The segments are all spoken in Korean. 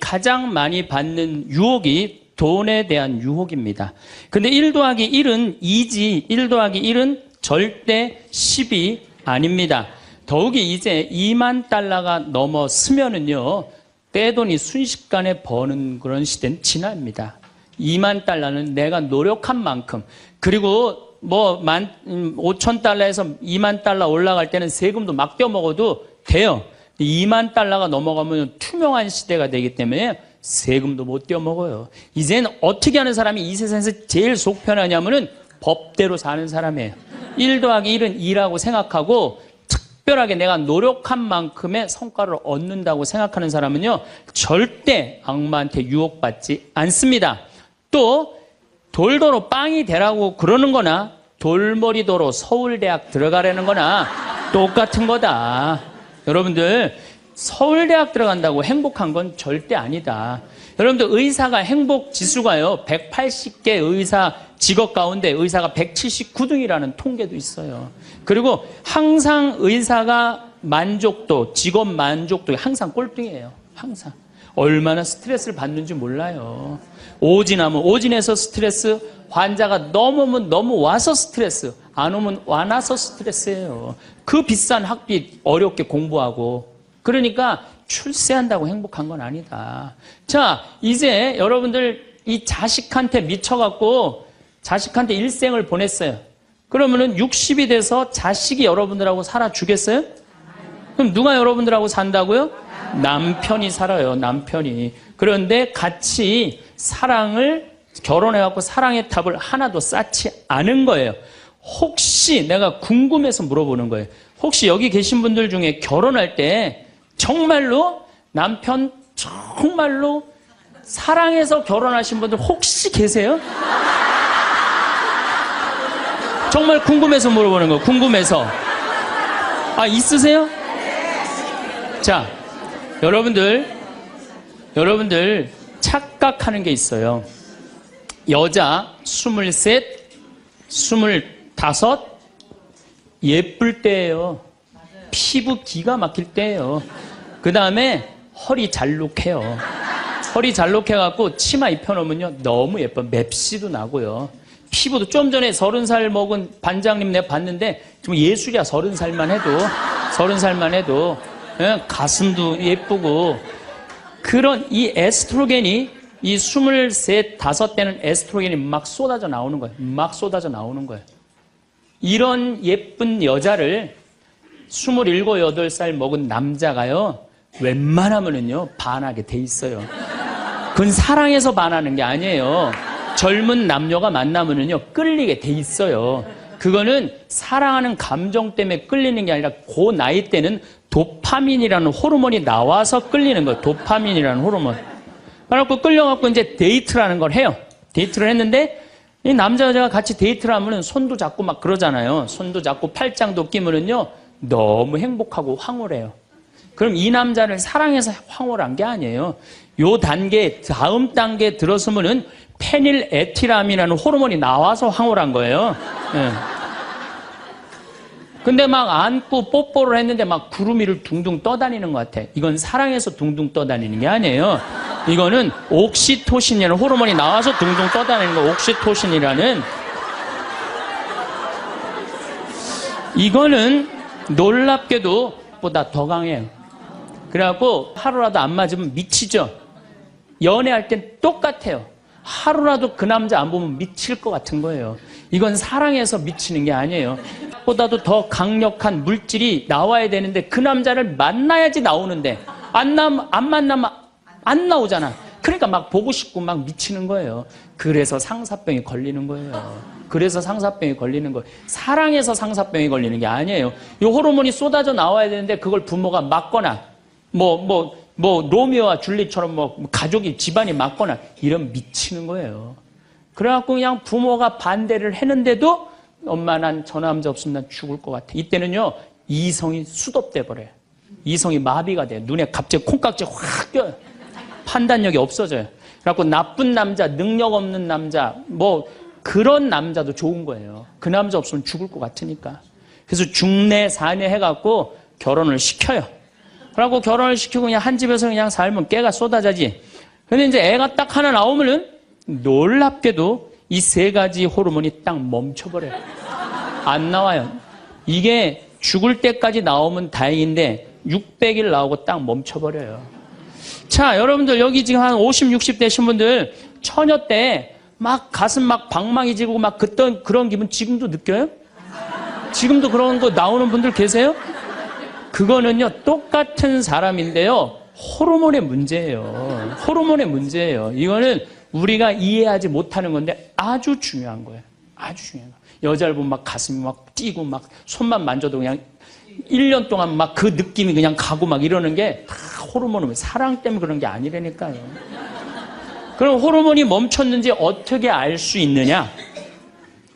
가장 많이 받는 유혹이 돈에 대한 유혹입니다. 근데 1 더하기 1은 2지 1 더하기 1은 절대 10이 아닙니다. 더욱이 이제 2만 달러가 넘었으면은요, 떼돈이 순식간에 버는 그런 시대는 지납니다. 2만 달러는 내가 노력한 만큼, 그리고 뭐 5,000달러에서 2만 달러 올라갈 때는 세금도 막 떼어먹어도 돼요. 2만 달러가 넘어가면 투명한 시대가 되기 때문에 세금도 못 떼어먹어요. 이제는 어떻게 하는 사람이 이 세상에서 제일 속 편하냐면은 법대로 사는 사람이에요. 1 더하기 1은 2라고 생각하고 특별하게 내가 노력한 만큼의 성과를 얻는다고 생각하는 사람은요, 절대 악마한테 유혹받지 않습니다. 또 돌도로 빵이 되라고 그러는 거나 돌머리도로 서울대학 들어가라는 거나 똑같은 거다. 여러분들, 서울대학 들어간다고 행복한 건 절대 아니다. 여러분들, 의사가 행복 지수가요, 180개 의사 직업 가운데 의사가 179등이라는 통계도 있어요. 그리고 항상 의사가 만족도, 직업 만족도 항상 꼴등이에요. 항상. 얼마나 스트레스를 받는지 몰라요. 오진하면 오진해서 스트레스, 환자가 너무 오면 너무 와서 스트레스, 안 오면 안 와서 스트레스예요. 그 비싼 학비 어렵게 공부하고. 그러니까 출세한다고 행복한 건 아니다. 자, 이제 여러분들 이 자식한테 미쳐갖고 자식한테 일생을 보냈어요. 그러면은 60이 돼서 자식이 여러분들하고 살아주겠어요? 그럼 누가 여러분들하고 산다고요? 남편이 살아요, 남편이. 그런데 같이 사랑을, 결혼해갖고 사랑의 탑을 하나도 쌓지 않은 거예요. 혹시 내가 궁금해서 물어보는 거예요. 혹시 여기 계신 분들 중에 결혼할 때 정말로 남편 정말로 사랑해서 결혼하신 분들 혹시 계세요? 정말 궁금해서 물어보는 거예요. 궁금해서. 아, 있으세요? 자, 여러분들 착각하는 게 있어요. 여자 23, 25 예쁠 때예요. 피부 기가 막힐 때예요. 그 다음에 허리 잘록해요. 허리 잘록해갖고 치마 입혀놓으면요, 너무 예뻐. 맵시도 나고요. 피부도 좀 전에 30살 먹은 반장님 내가 봤는데 좀 예술이야. 30살만 해도 가슴도 예쁘고. 그런 이 에스트로겐이, 이 23, 5때는 에스트로겐이 막 쏟아져 나오는 거예요. 막 쏟아져 나오는 거예요. 이런 예쁜 여자를 27, 8살 먹은 남자가요, 웬만하면은요 반하게 돼 있어요. 그건 사랑해서 반하는 게 아니에요. 젊은 남녀가 만나면은요 끌리게 돼 있어요. 그거는 사랑하는 감정 때문에 끌리는 게 아니라 그 나이 때는 도파민이라는 호르몬이 나와서 끌리는 거예요. 도파민이라는 호르몬. 그래갖고 끌려갖고 이제 데이트라는 걸 해요. 데이트를 했는데 이 남자 여자가 같이 데이트를 하면은 손도 잡고 막 그러잖아요. 손도 잡고 팔짱도 끼면은요 너무 행복하고 황홀해요. 그럼 이 남자를 사랑해서 황홀한 게 아니에요. 요 단계, 다음 단계에 들어서면은 페닐에틸암이라는 호르몬이 나와서 황홀한 거예요. 네. 근데 막 안고 뽀뽀를 했는데 막 구름 위를 둥둥 떠다니는 것 같아. 이건 사랑해서 둥둥 떠다니는 게 아니에요. 이거는 옥시토신이라는 호르몬이 나와서 둥둥 떠다니는 거. 옥시토신이라는. 이거는 놀랍게도 보다 더 강해요. 그래갖고 하루라도 안 맞으면 미치죠. 연애할 땐 똑같아요. 하루라도 그 남자 안 보면 미칠 것 같은 거예요. 이건 사랑해서 미치는 게 아니에요. 보다도 더 강력한 물질이 나와야 되는데 그 남자를 만나야지 나오는데 안 만나면 안 나오잖아. 그러니까 막 보고 싶고 막 미치는 거예요. 그래서 상사병이 걸리는 거예요. 그래서 상사병이 걸리는 거예요. 사랑해서 상사병이 걸리는 게 아니에요. 이 호르몬이 쏟아져 나와야 되는데 그걸 부모가 막거나 로미오와 줄리처럼 가족이 집안이 막거나 이러면 미치는 거예요. 그래갖고 그냥 부모가 반대를 했는데도 엄마 난 저 남자 없으면 난 죽을 것 같아. 이때는요 이성이 수독돼 버려요. 이성이 마비가 돼요. 눈에 갑자기 콩깍지 확 껴요. 판단력이 없어져요. 그래갖고 나쁜 남자, 능력 없는 남자, 그런 남자도 좋은 거예요. 그 남자 없으면 죽을 것 같으니까. 그래서 중내 사내 해갖고 결혼을 시켜요. 그러고 결혼을 시키고 그냥 한 집에서 그냥 살면 깨가 쏟아지지. 근데 이제 애가 딱 하나 나오면은 놀랍게도 이 세 가지 호르몬이 딱 멈춰버려요. 안 나와요. 이게 죽을 때까지 나오면 다행인데 600일 나오고 딱 멈춰버려요. 자, 여러분들 여기 지금 한 50, 60 되신 분들 처녀 때 막 가슴 막 방망이 지르고 막 그런 기분 지금도 느껴요? 지금도 그런 거 나오는 분들 계세요? 그거는요, 똑같은 사람인데요, 호르몬의 문제예요. 호르몬의 문제예요. 이거는 우리가 이해하지 못하는 건데 아주 중요한 거예요. 아주 중요한 거예요. 여자를 보면 막 가슴이 막 뛰고 막 손만 만져도 그냥 1년 동안 막 그 느낌이 그냥 가고 막 이러는 게 다 호르몬은 사랑 때문에 그런 게 아니라니까요. 그럼 호르몬이 멈췄는지 어떻게 알 수 있느냐?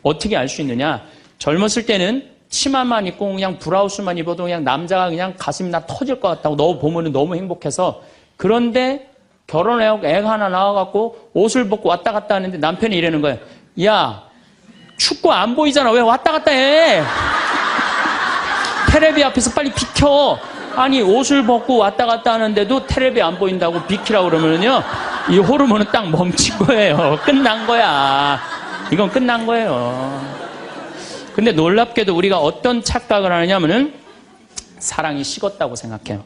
어떻게 알 수 있느냐? 젊었을 때는 치마만 입고 그냥 브라우스만 입어도 그냥 남자가 그냥 가슴이 나 터질 것 같다고 너 보면 너무 행복해서. 그런데 결혼해갖고 애가 하나 나와갖고 옷을 벗고 왔다 갔다 하는데 남편이 이러는 거예요. 야, 춥고 안 보이잖아. 왜 왔다 갔다 해? 테레비 앞에서 빨리 비켜. 아니, 옷을 벗고 왔다 갔다 하는데도 테레비 안 보인다고 비키라고 그러면은요, 이 호르몬은 딱 멈춘 거예요. 끝난 거야. 이건 끝난 거예요. 근데 놀랍게도 우리가 어떤 착각을 하느냐면은 사랑이 식었다고 생각해요.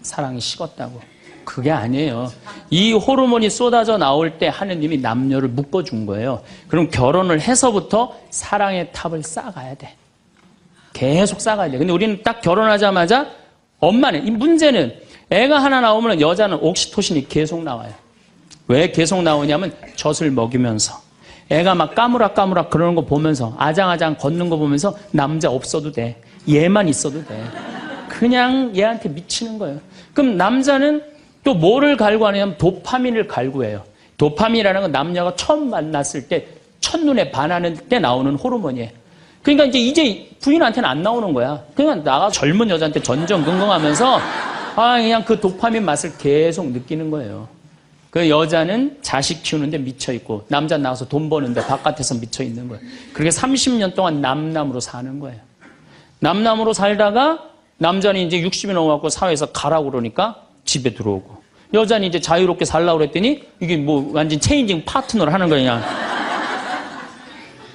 사랑이 식었다고. 그게 아니에요. 이 호르몬이 쏟아져 나올 때 하느님이 남녀를 묶어준 거예요. 그럼 결혼을 해서부터 사랑의 탑을 쌓아가야 돼. 계속 쌓아가야 돼. 근데 우리는 딱 결혼하자마자 엄마는, 이 문제는 애가 하나 나오면 여자는 옥시토신이 계속 나와요. 왜 계속 나오냐면 젖을 먹이면서 애가 막 까무락까무락 그러는 거 보면서 아장아장 걷는 거 보면서 남자 없어도 돼. 얘만 있어도 돼. 그냥 얘한테 미치는 거예요. 그럼 남자는 또 뭐를 갈구하냐면 도파민을 갈구해요. 도파민이라는 건 남녀가 처음 만났을 때 첫눈에 반하는 때 나오는 호르몬이에요. 그러니까 이제 부인한테는 안 나오는 거야. 그냥 나가 젊은 여자한테 전전긍긍하면서 그냥 그 도파민 맛을 계속 느끼는 거예요. 그 여자는 자식 키우는데 미쳐있고 남자 나가서 돈 버는데 바깥에서 미쳐있는 거예요. 그렇게 30년 동안 남남으로 사는 거예요. 남남으로 살다가 남자는 이제 60이 넘어갖고 사회에서 가라고 그러니까 집에 들어오고, 여자는 이제 자유롭게 살라고 그랬더니 이게 뭐 완전 체인징 파트너를 하는 거냐.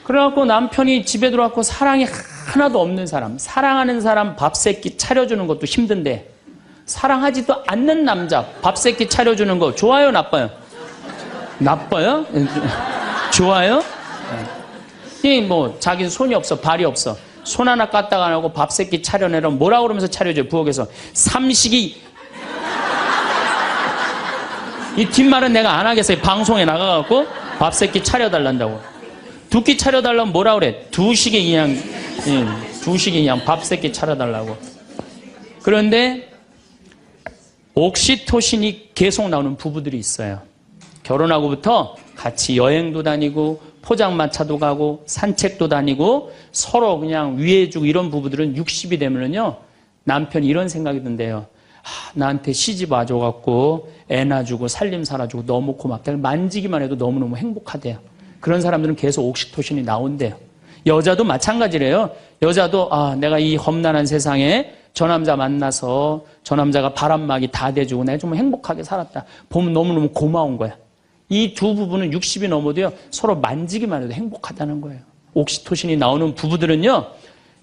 그래갖고 남편이 집에 들어왔고 사랑이 하나도 없는 사람, 사랑하는 사람 밥 세끼 차려주는 것도 힘든데 사랑하지도 않는 남자 밥 세끼 차려주는 거 좋아요, 나빠요? 나빠요? 좋아요? 이 뭐 자기는 손이 없어, 발이 없어, 손 하나 까딱 안 하고 밥 세끼 차려내라면 뭐라 그러면서 차려줘요? 부엌에서 삼식이. 이 뒷말은 내가 안 하겠어요. 방송에 나가갖고 밥 세끼 차려달란다고. 두 끼 차려달라면 뭐라 그래? 두 식에 그냥 밥 세끼 차려달라고. 그런데 옥시토신이 계속 나오는 부부들이 있어요. 결혼하고부터 같이 여행도 다니고 포장마차도 가고 산책도 다니고 서로 그냥 위해주고 이런 부부들은 60이 되면은요, 남편이 이런 생각이 든대요. 나한테 시집 와줘갖고 애 낳아주고 살림 살아주고 너무 고맙다. 만지기만 해도 너무너무 행복하대요. 그런 사람들은 계속 옥시토신이 나온대요. 여자도 마찬가지래요. 여자도 내가 이 험난한 세상에 저 남자 만나서 저 남자가 바람막이 다 대주고 내가 정말 행복하게 살았다. 보면 너무너무 고마운 거야. 이 두 부부는 60이 넘어도요, 서로 만지기만 해도 행복하다는 거예요. 옥시토신이 나오는 부부들은요,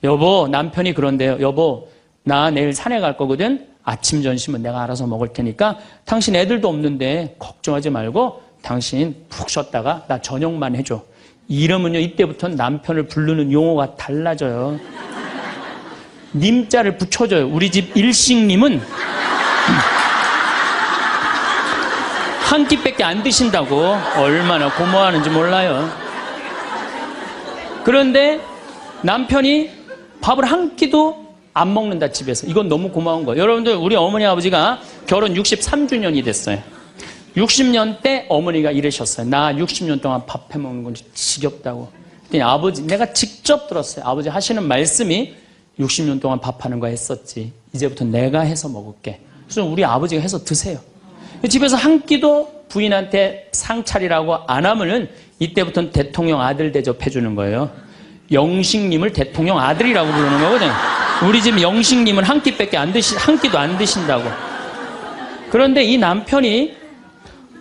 여보, 남편이 그런데요. 여보, 나 내일 산에 갈 거거든. 아침 점심은 내가 알아서 먹을 테니까 당신 애들도 없는데 걱정하지 말고 당신 푹 쉬었다가 나 저녁만 해줘. 이러면요, 이때부터는 남편을 부르는 용어가 달라져요. 님자를 붙여줘요. 우리 집 일식님은 한 끼밖에 안 드신다고. 얼마나 고마워하는지 몰라요. 그런데 남편이 밥을 한 끼도 안 먹는다, 집에서. 이건 너무 고마운 거예요. 여러분들, 우리 어머니 아버지가 결혼 63주년이 됐어요. 60년 때 어머니가 이러셨어요. 나 60년 동안 밥 해먹는 건 지겹다고. 그랬더니 아버지, 내가 직접 들었어요. 아버지 하시는 말씀이 60년 동안 밥하는 거 했었지. 이제부터 내가 해서 먹을게. 그래서 우리 아버지가 해서 드세요. 집에서 한 끼도 부인한테 상 차리라고 안 하면은 이때부터는 대통령 아들 대접해주는 거예요. 영식님을 대통령 아들이라고 부르는 거거든요. 우리 집 영식님은 한 끼도 안 드신다고. 그런데 이 남편이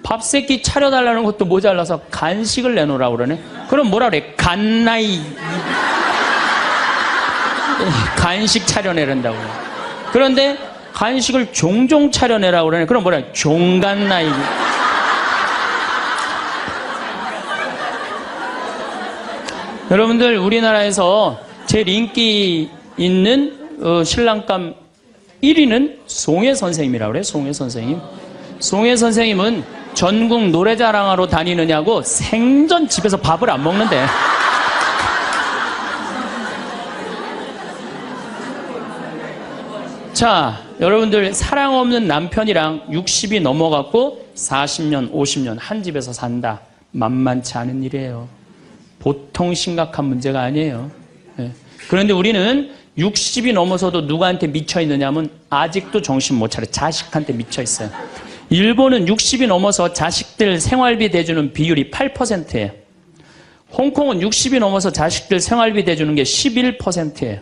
밥 세끼 차려달라는 것도 모자라서 간식을 내놓으라고 그러네. 그럼 뭐라 그래? 간나이. 간식 차려내란다고. 그런데 간식을 종종 차려내라고 그러네. 그럼 뭐라 그래? 종간나이. 여러분들, 우리나라에서 제일 인기 있는 신랑감 1위는 송혜 선생님이라고 그래요. 송혜 선생님. 송혜 선생님은 전국 노래자랑하러 다니느냐고 생전 집에서 밥을 안 먹는데. 자, 여러분들, 사랑 없는 남편이랑 60이 넘어갔고 40년, 50년 한 집에서 산다. 만만치 않은 일이에요. 보통 심각한 문제가 아니에요. 네. 그런데 우리는 60이 넘어서도 누구한테 미쳐 있느냐면 아직도 정신 못 차려. 자식한테 미쳐 있어요. 일본은 60이 넘어서 자식들 생활비 대주는 비율이 8%예요. 홍콩은 60이 넘어서 자식들 생활비 대주는 게 11%예요.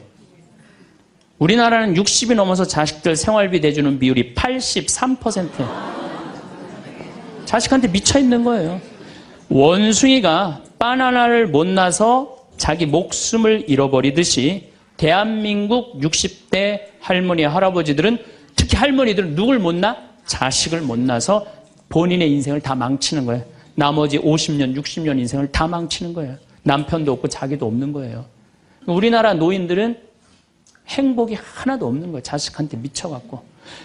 우리나라는 60이 넘어서 자식들 생활비 대주는 비율이 83%예요. 자식한테 미쳐 있는 거예요. 원숭이가 바나나를 못 나서 자기 목숨을 잃어버리듯이 대한민국 60대 할머니, 할아버지들은, 특히 할머니들은 누굴 못 낳아? 자식을 못 낳아서 본인의 인생을 다 망치는 거예요. 나머지 50년, 60년 인생을 다 망치는 거예요. 남편도 없고 자기도 없는 거예요. 우리나라 노인들은 행복이 하나도 없는 거예요. 자식한테 미쳐갖고.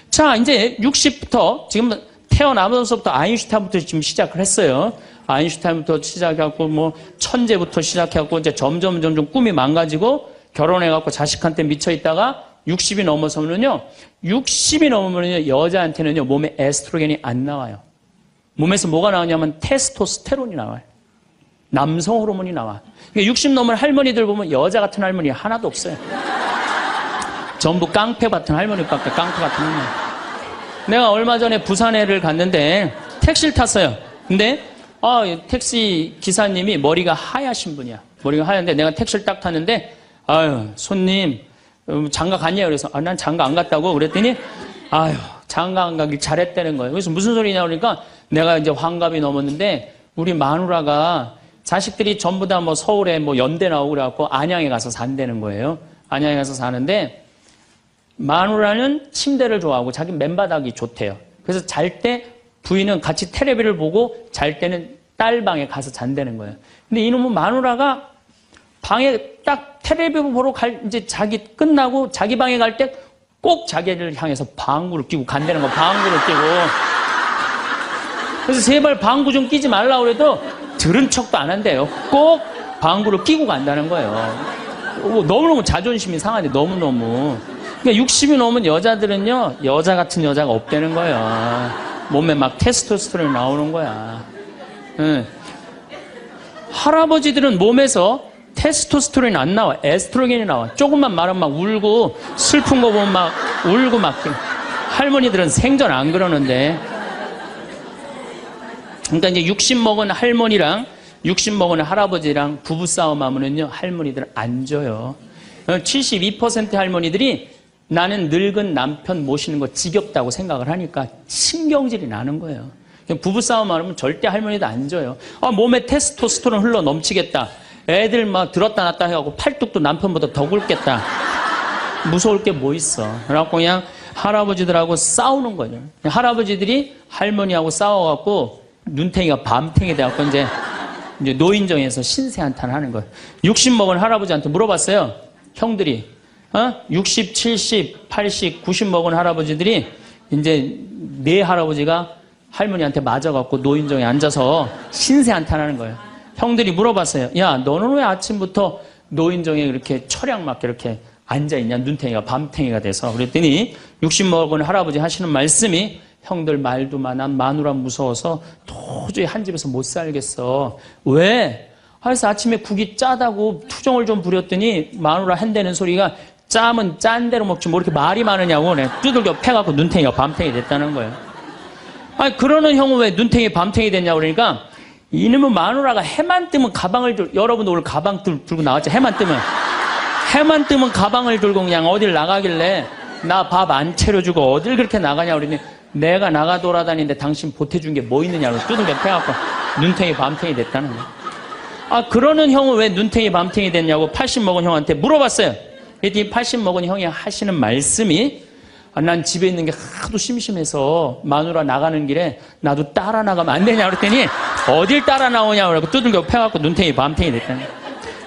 자, 이제 60부터, 지금 태어나면서부터 아인슈타인부터 지금 시작을 했어요. 아인슈타인부터 시작해갖고, 뭐, 천재부터 시작해갖고, 이제 점점 꿈이 망가지고, 결혼해갖고 자식한테 미쳐있다가 60이 넘어서면요, 60이 넘으면요, 여자한테는요, 몸에 에스트로겐이 안 나와요. 몸에서 뭐가 나오냐면 테스토스테론이 나와요. 남성 호르몬이 나와. 60 넘은 할머니들 보면 여자 같은 할머니 하나도 없어요. 전부 깡패 같은 할머니밖에, 깡패 같은 할머니. 내가 얼마 전에 부산에를 갔는데 택시를 탔어요. 근데 택시 기사님이 머리가 하얗신 분이야. 머리가 하얀데 내가 택시를 딱 탔는데, 아유, 손님, 장가 갔냐? 그래서, 난 장가 안 갔다고. 그랬더니, 아유, 장가 안 가길 잘했다는 거예요. 그래서 무슨 소리냐? 그러니까 내가 이제 환갑이 넘었는데, 우리 마누라가 자식들이 전부 다 뭐 서울에 뭐 연대 나오고 그래갖고 안양에 가서 산다는 거예요. 안양에 가서 사는데, 마누라는 침대를 좋아하고 자기 맨바닥이 좋대요. 그래서 잘 때 부인은 같이 텔레비를 보고 잘 때는 딸 방에 가서 잔다는 거예요. 근데 이놈은 마누라가 방에 딱 텔레비 보러 이제 자기 끝나고 자기 방에 갈 때 꼭 자기를 향해서 방구를 끼고 간다는 거, 방구를 끼고. 그래서 제발 방구 좀 끼지 말라고 그래도 들은 척도 안 한대요. 꼭 방구를 끼고 간다는 거예요. 너무너무 자존심이 상하네, 너무너무. 그러니까 60이 넘은 여자들은요, 여자 같은 여자가 없다는 거예요. 몸에 막 테스토스테론이 나오는 거야. 응. 할아버지들은 몸에서 테스토스테론이 안 나와. 에스트로겐이 나와. 조금만 말하면 막 울고, 슬픈 거 보면 막 울고 막. 할머니들은 생전 안 그러는데. 그러니까 이제 60 먹은 할머니랑 60 먹은 할아버지랑 부부싸움 하면은요, 할머니들은 안 져요. 72% 할머니들이 나는 늙은 남편 모시는 거 지겹다고 생각을 하니까 신경질이 나는 거예요. 부부싸움 하면 절대 할머니도 안 져요. 몸에 테스토스테론 흘러 넘치겠다. 애들 막 들었다 놨다 해갖고 팔뚝도 남편보다 더 굵겠다. 무서울 게 뭐 있어. 그래갖고 그냥 할아버지들하고 싸우는 거죠. 할아버지들이 할머니하고 싸워갖고 눈탱이가 밤탱이 돼갖고 이제 노인정에서 신세한탄 하는 거예요. 60 먹은 할아버지한테 물어봤어요. 형들이. 60, 70, 80, 90 먹은 할아버지들이 이제 네 할아버지가 할머니한테 맞아갖고 노인정에 앉아서 신세한탄하는 거예요. 형들이 물어봤어요. 야, 너는 왜 아침부터 노인정에 이렇게 철양 맞게 이렇게 앉아있냐? 눈탱이가 밤탱이가 돼서. 그랬더니 60 먹은 할아버지 하시는 말씀이 형들 말도 난 마누라 무서워서 도저히 한 집에서 못 살겠어. 왜? 그래서 아침에 국이 짜다고 투정을 좀 부렸더니 마누라 한다는 소리가 짜면 짠 대로 먹지 뭐 이렇게 말이 많으냐고 두들겨 패갖고 눈탱이가 밤탱이 됐다는 거예요. 아니 그러는 형은 왜 눈탱이 밤탱이 됐냐고 그러니까 이놈은 마누라가 해만 뜨면 가방을 여러분 오늘 가방 들고 나왔죠. 해만 뜨면 가방을 들고 그냥 어딜 나가길래 나 밥 안 차려주고 어딜 그렇게 나가냐고 그러니 내가 나가 돌아다니는데 당신 보태준 게 뭐 있느냐고 두들겨 패갖고 눈탱이 밤탱이 됐다는 거예요. 아, 그러는 형은 왜 눈탱이 밤탱이 됐냐고 80 먹은 형한테 물어봤어요. 그랬더니 80 먹은 형이 하시는 말씀이 난 집에 있는 게 하도 심심해서 마누라 나가는 길에 나도 따라 나가면 안 되냐 그랬더니 어딜 따라 나오냐고 그러고 두들겨 패갖고 눈탱이 밤탱이 됐다는 거예요.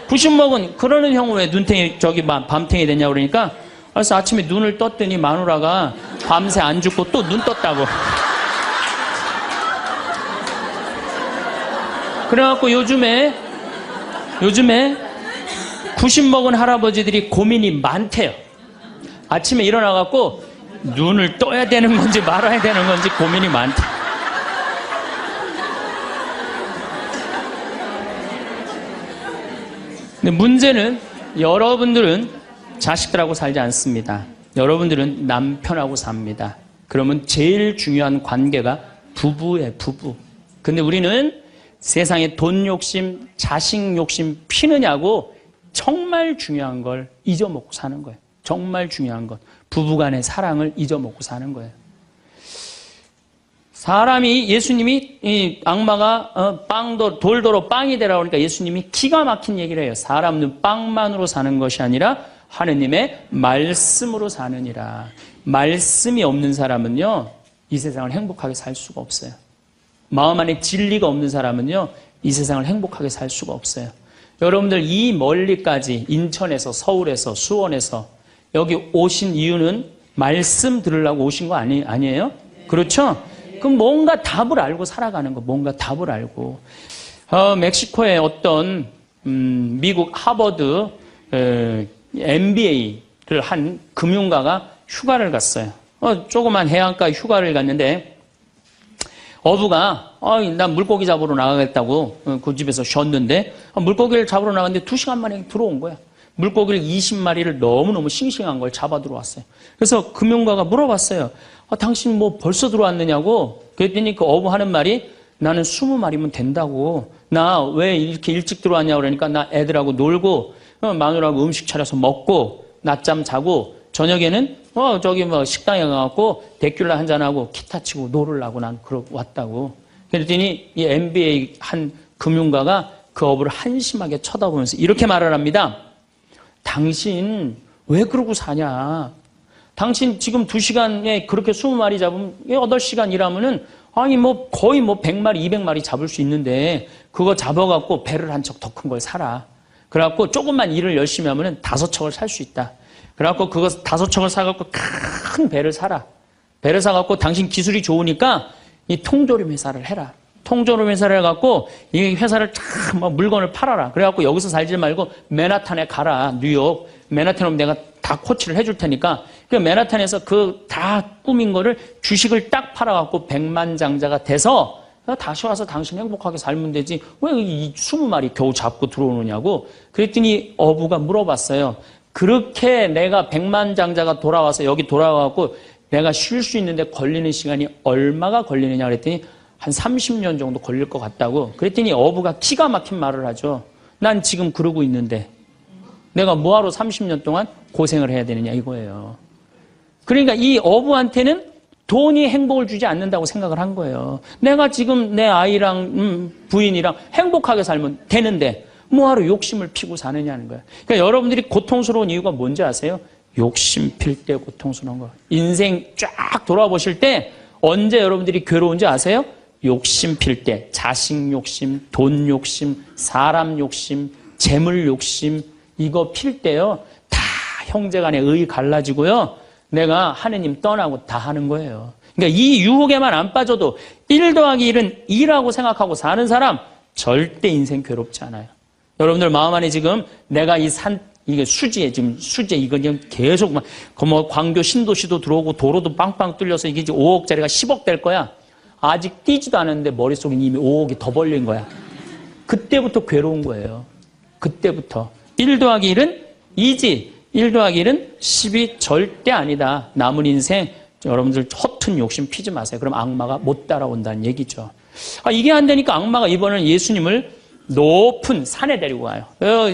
90 먹은 그러는 형은 왜 눈탱이 밤탱이 됐냐고 그러니까 그래서 아침에 눈을 떴더니 마누라가 밤새 안 죽고 또 눈 떴다고. 그래갖고 요즘에 90 먹은 할아버지들이 고민이 많대요. 아침에 일어나갖고 눈을 떠야 되는 건지 말아야 되는 건지 고민이 많대. 근데 문제는 여러분들은 자식들하고 살지 않습니다. 여러분들은 남편하고 삽니다. 그러면 제일 중요한 관계가 부부예요, 부부. 근데 우리는 세상에 돈 욕심, 자식 욕심 피느냐고 정말 중요한 걸 잊어먹고 사는 거예요. 정말 중요한 것. 부부간의 사랑을 잊어먹고 사는 거예요. 사람이 예수님이 이 악마가 돌도로 빵이 되라고 하니까 예수님이 기가 막힌 얘기를 해요. 사람은 빵만으로 사는 것이 아니라 하느님의 말씀으로 사느니라. 말씀이 없는 사람은요, 이 세상을 행복하게 살 수가 없어요. 마음 안에 진리가 없는 사람은요, 이 세상을 행복하게 살 수가 없어요. 여러분들 이 멀리까지 인천에서, 서울에서, 수원에서 여기 오신 이유는 말씀 들으려고 오신 거 아니에요? 그렇죠? 그럼 뭔가 답을 알고 살아가는 거, 뭔가 답을 알고. 멕시코의 어떤 미국 하버드 MBA를 한 금융가가 휴가를 갔어요. 조그만 해안가 휴가를 갔는데 어부가 난 물고기 잡으러 나가겠다고 그 집에서 쉬었는데 물고기를 잡으러 나갔는데 2시간 만에 들어온 거야. 물고기를 20마리를 너무너무 싱싱한 걸 잡아 들어왔어요. 그래서 금융가가 물어봤어요. 당신 뭐 벌써 들어왔느냐고. 그랬더니 그 어부 하는 말이 나는 20마리면 된다고. 나 왜 이렇게 일찍 들어왔냐고 그러니까 나 애들하고 놀고 마누라하고 음식 차려서 먹고 낮잠 자고 저녁에는 저기 뭐 식당에 가갖고 데큘라 한잔하고 기타 치고 놀으려고 난 그러고 왔다고. 그랬더니 이 MBA 한 금융가가 그 어부를 한심하게 쳐다보면서 이렇게 말을 합니다. 당신 왜 그러고 사냐? 당신 지금 2시간에 그렇게 20마리 잡으면 8시간 일하면은 아니 뭐 거의 뭐 100마리, 200마리 잡을 수 있는데 그거 잡아갖고 배를 한 척 더 큰 걸 사라. 그래갖고 조금만 일을 열심히 하면은 5척을 살 수 있다. 그래갖고 그거 5척을 사갖고 큰 배를 사라. 배를 사갖고 당신 기술이 좋으니까 이 통조림 회사를 해라. 통조림 회사를 해갖고 이 회사를 참 물건을 팔아라. 그래갖고 여기서 살지 말고 맨하탄에 가라. 뉴욕. 맨하탄 오면 내가 다 코치를 해줄 테니까 그 맨하탄에서 그 다 꾸민 거를 주식을 딱 팔아갖고 백만장자가 돼서 다시 와서 당신 행복하게 살면 되지 왜 이 20마리 겨우 잡고 들어오느냐고. 그랬더니 어부가 물어봤어요. 그렇게 내가 백만장자가 돌아와서 여기 돌아와갖고 내가 쉴 수 있는데 걸리는 시간이 얼마가 걸리느냐 그랬더니 한 30년 정도 걸릴 것 같다고. 그랬더니 어부가 기가 막힌 말을 하죠. 난 지금 그러고 있는데 내가 뭐하러 30년 동안 고생을 해야 되느냐 이거예요. 그러니까 이 어부한테는 돈이 행복을 주지 않는다고 생각을 한 거예요. 내가 지금 내 아이랑 부인이랑 행복하게 살면 되는데 뭐하러 욕심을 피고 사느냐는 거예요. 그러니까 여러분들이 고통스러운 이유가 뭔지 아세요? 욕심 필 때 고통스러운 거. 인생 쫙 돌아보실 때 언제 여러분들이 괴로운지 아세요? 욕심 필 때. 자식 욕심, 돈 욕심, 사람 욕심, 재물 욕심 이거 필 때요. 다 형제간에 의 갈라지고요. 내가 하느님 떠나고 다 하는 거예요. 그러니까 이 유혹에만 안 빠져도 1 더하기 1은 2라고 생각하고 사는 사람 절대 인생 괴롭지 않아요. 여러분들 마음 안에 지금 내가 이게 수지에 지금 수지 이거 지금 계속 뭐 광교 신도시도 들어오고 도로도 빵빵 뚫려서 이게 이제 5억짜리가 10억 될 거야. 아직 뛰지도 않았는데 머릿속에 이미 5억이 더 벌린 거야. 그때부터 괴로운 거예요. 그때부터. 1 더하기 1은 2지. 1 더하기 1은 10이 절대 아니다. 남은 인생 여러분들 허튼 욕심 피지 마세요. 그럼 악마가 못 따라온다는 얘기죠. 이게 안 되니까 악마가 이번에는 예수님을 높은 산에 데리고 가요.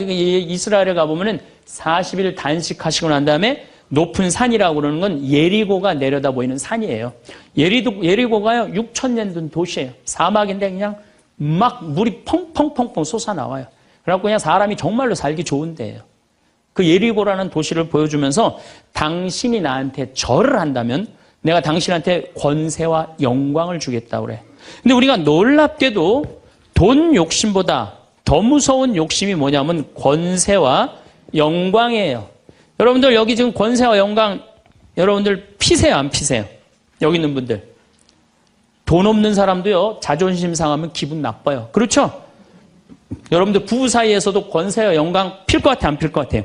이스라엘에 가보면은 40일 단식하시고 난 다음에 높은 산이라고 그러는 건 예리고가 내려다 보이는 산이에요. 예리고가요 6,000년 된 도시예요. 사막인데 그냥 막 물이 펑펑펑펑 솟아나와요. 그래갖고 그냥 사람이 정말로 살기 좋은 데예요. 그 예리고라는 도시를 보여주면서 당신이 나한테 절을 한다면 내가 당신한테 권세와 영광을 주겠다고 그래. 근데 우리가 놀랍게도 돈 욕심보다 더 무서운 욕심이 뭐냐면 권세와 영광이에요. 여러분들 여기 지금 권세와 영광 여러분들 피세요 안 피세요? 여기 있는 분들. 돈 없는 사람도요 자존심 상하면 기분 나빠요. 그렇죠? 여러분들 부부 사이에서도 권세와 영광 필 것 같아 안 필 것 같아요?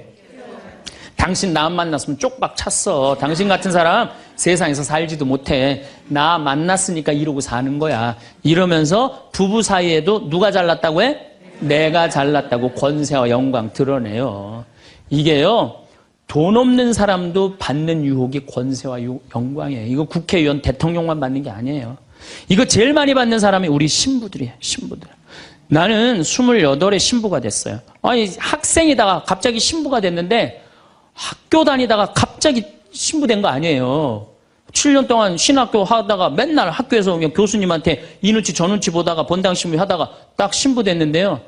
당신 나 만났으면 쪽박 찼어. 당신 같은 사람 세상에서 살지도 못해. 나 만났으니까 이러고 사는 거야. 이러면서 부부 사이에도 누가 잘났다고 해? 내가 잘났다고 권세와 영광 드러내요. 이게요. 돈 없는 사람도 받는 유혹이 권세와 영광이에요. 이거 국회의원 대통령만 받는 게 아니에요. 이거 제일 많이 받는 사람이 우리 신부들이에요. 신부들. 나는 28에 신부가 됐어요. 아니 학생이다가 갑자기 신부가 됐는데 학교 다니다가 갑자기 신부된 거 아니에요. 7년 동안 신학교 하다가 맨날 학교에서 교수님한테 이 눈치 저 눈치 보다가 본당 신부 하다가 딱 신부 됐는데요.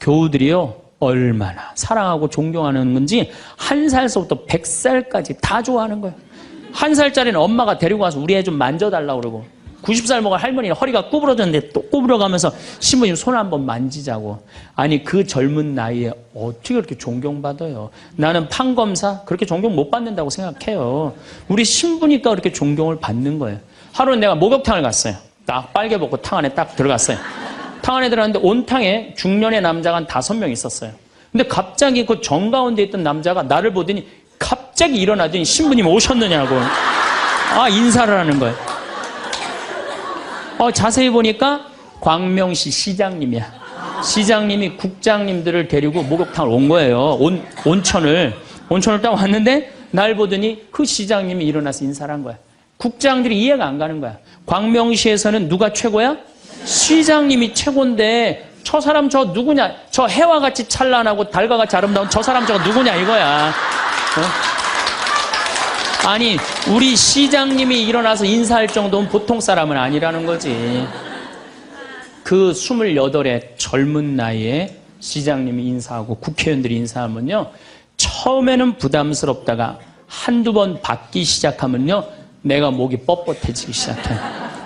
교우들이요. 얼마나 사랑하고 존경하는 건지 1살서부터 100살까지 다 좋아하는 거예요. 1살짜리는 엄마가 데리고 와서 우리 애 좀 만져달라고 그러고 90살 먹은 할머니는 허리가 구부러졌는데 또 구부러가면서 신부님 손 한번 만지자고. 아니 그 젊은 나이에 어떻게 그렇게 존경받아요. 나는 판검사 그렇게 존경 못 받는다고 생각해요. 우리 신부니까 그렇게 존경을 받는 거예요. 하루는 내가 목욕탕을 갔어요. 딱 빨개 벗고 탕 안에 딱 들어갔어요. 탕 안에 들어갔는데 온탕에 중년의 남자가 한 5명 있었어요. 근데 갑자기 그 정가운데 있던 남자가 나를 보더니 갑자기 일어나더니 신부님 오셨느냐고 인사를 하는 거예요. 자세히 보니까 광명시 시장님이야. 시장님이 국장님들을 데리고 목욕탕을 온 거예요. 온천을 딱 왔는데 날 보더니 그 시장님이 일어나서 인사를 한 거야. 국장들이 이해가 안 가는 거야. 광명시에서는 누가 최고야? 시장님이 최고인데 저 사람 저 누구냐? 저 해와 같이 찬란하고 달과 같이 아름다운 저 사람 저거 누구냐 이거야. 아니 우리 시장님이 일어나서 인사할 정도는 보통 사람은 아니라는 거지. 그 28의 젊은 나이에 시장님이 인사하고 국회의원들이 인사하면요. 처음에는 부담스럽다가 한두 번 받기 시작하면요. 내가 목이 뻣뻣해지기 시작해.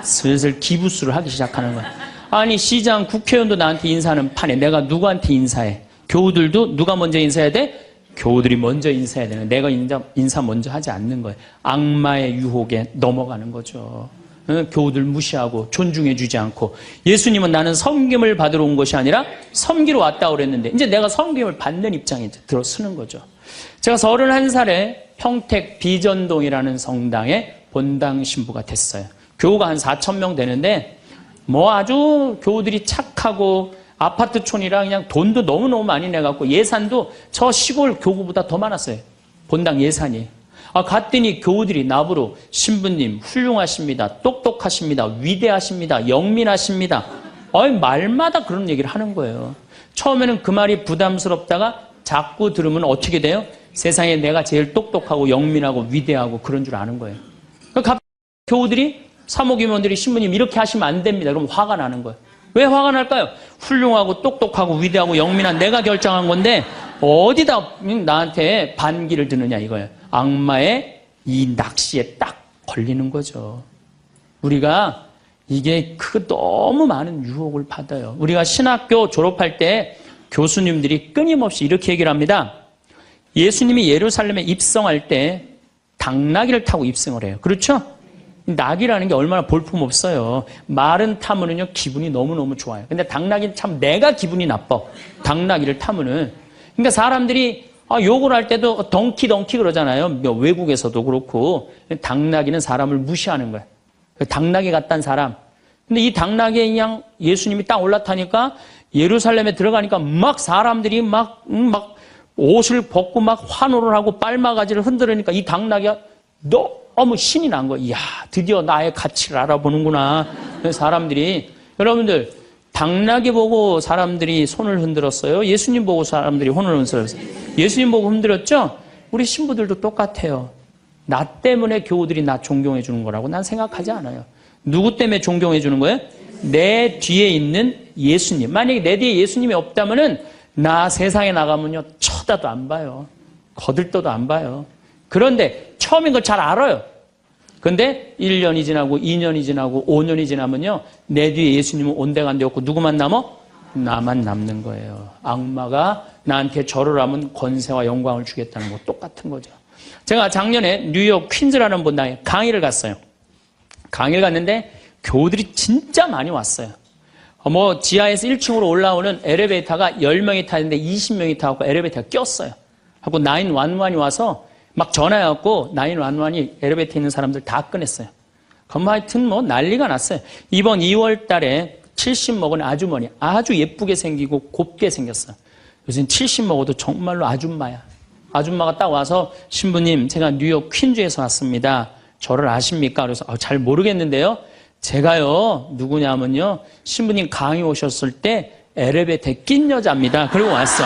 슬슬 기부수를 하기 시작하는 거야. 아니 시장 국회의원도 나한테 인사하는 판에 내가 누구한테 인사해? 교우들도 누가 먼저 인사해야 돼? 교우들이 먼저 인사해야 되는. 내가 인사 먼저 하지 않는 거예요. 악마의 유혹에 넘어가는 거죠. 교우들 무시하고 존중해 주지 않고. 예수님은 나는 섬김을 받으러 온 것이 아니라 섬기러 왔다고 그랬는데 이제 내가 섬김을 받는 입장에 들어서는 거죠. 제가 31살에 평택 비전동이라는 성당에 본당 신부가 됐어요. 교우가 한 4,000명 되는데 뭐 아주 교우들이 착하고 아파트촌이라 그냥 돈도 너무너무 많이 내갖고 예산도 저 시골 교구보다 더 많았어요. 본당 예산이. 갔더니 교우들이 나보러 신부님 훌륭하십니다. 똑똑하십니다. 위대하십니다. 영민하십니다. 말마다 그런 얘기를 하는 거예요. 처음에는 그 말이 부담스럽다가 자꾸 들으면 어떻게 돼요? 세상에 내가 제일 똑똑하고 영민하고 위대하고 그런 줄 아는 거예요. 갑자기 교우들이 사모임원들이 신부님 이렇게 하시면 안 됩니다. 그럼 화가 나는 거예요. 왜 화가 날까요? 훌륭하고 똑똑하고 위대하고 영민한 내가 결정한 건데 어디다 나한테 반기를 드느냐 이거예요. 악마의 이 낚시에 딱 걸리는 거죠. 우리가 이게 너무 많은 유혹을 받아요. 우리가 신학교 졸업할 때 교수님들이 끊임없이 이렇게 얘기를 합니다. 예수님이 예루살렘에 입성할 때 당나귀를 타고 입성을 해요. 그렇죠? 낙이라는 게 얼마나 볼품없어요. 말은 타면은요 기분이 너무너무 좋아요. 근데 당나귀는 참 내가 기분이 나빠. 당나귀를 타면은. 그러니까 사람들이 욕을 할 때도 덩키 그러잖아요. 외국에서도 그렇고. 당나귀는 사람을 무시하는 거예요. 당나귀 같다는 사람. 근데 이 당나귀에 그냥 예수님이 딱 올라타니까 예루살렘에 들어가니까 막 사람들이 막 옷을 벗고 막 환호를 하고 빨마가지를 흔들으니까 이 당나귀가 너무 신이 난 거예요. 이야, 드디어 나의 가치를 알아보는구나. 사람들이. 여러분들, 당나귀 보고 사람들이 손을 흔들었어요? 예수님 보고 사람들이 손을 흔들었어요? 예수님 보고 흔들었죠? 우리 신부들도 똑같아요. 나 때문에 교우들이 나 존경해 주는 거라고 난 생각하지 않아요. 누구 때문에 존경해 주는 거예요? 내 뒤에 있는 예수님. 만약에 내 뒤에 예수님이 없다면은 나 세상에 나가면요 쳐다도 안 봐요. 거들떠도 안 봐요. 그런데 처음인 걸 잘 알아요. 근데 1년이 지나고 2년이 지나고 5년이 지나면요 내 뒤에 예수님은 온데간데 없고 누구만 남아? 나만 남는 거예요. 악마가 나한테 절을 하면 권세와 영광을 주겠다는 거 똑같은 거죠. 제가 작년에 뉴욕 퀸즈라는 분당에 강의를 갔어요. 강의를 갔는데 교우들이 진짜 많이 왔어요. 뭐 지하에서 1층으로 올라오는 엘리베이터가 10명이 타는데 20명이 타고 엘리베이터가 꼈어요. 하고 911이 와서 막 전화해갖고 911이 엘리베이터에 있는 사람들 다 꺼냈어요. 그럼 하여튼 뭐 난리가 났어요. 이번 2월 달에 70 먹은 아주머니 아주 예쁘게 생기고 곱게 생겼어요. 요즘 70 먹어도 정말로 아줌마야. 아줌마가 딱 와서 신부님 제가 뉴욕 퀸즈에서 왔습니다. 저를 아십니까? 그래서 잘 모르겠는데요. 제가요 누구냐면요 신부님 강의 오셨을 때 엘리베이터에 낀 여자입니다. 그리고 왔어.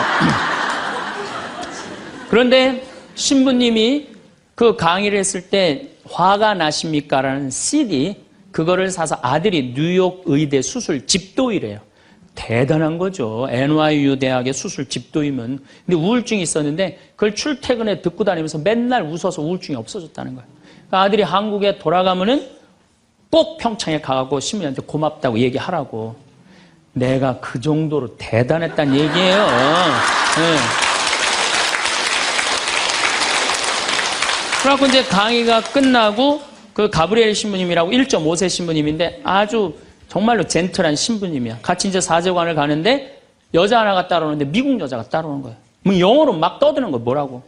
그런데 신부님이 그 강의를 했을 때 화가 나십니까? 라는 CD 그거를 사서 아들이 뉴욕 의대 수술 집도이래요. 대단한 거죠. NYU 대학의 수술 집도이면. 근데 우울증이 있었는데 그걸 출퇴근에 듣고 다니면서 맨날 웃어서 우울증이 없어졌다는 거예요. 그러니까 아들이 한국에 돌아가면은 꼭 평창에 가고 신부님한테 고맙다고 얘기하라고. 내가 그 정도로 대단했다는 얘기예요. 네. 그래갖고 이제 강의가 끝나고 그 가브리엘 신부님이라고 1.5세 신부님인데 아주 정말로 젠틀한 신부님이야. 같이 이제 사제관을 가는데 여자 하나가 따라오는데 미국 여자가 따라오는 거예요. 뭐 영어로 막 떠드는 거예요. 뭐라고.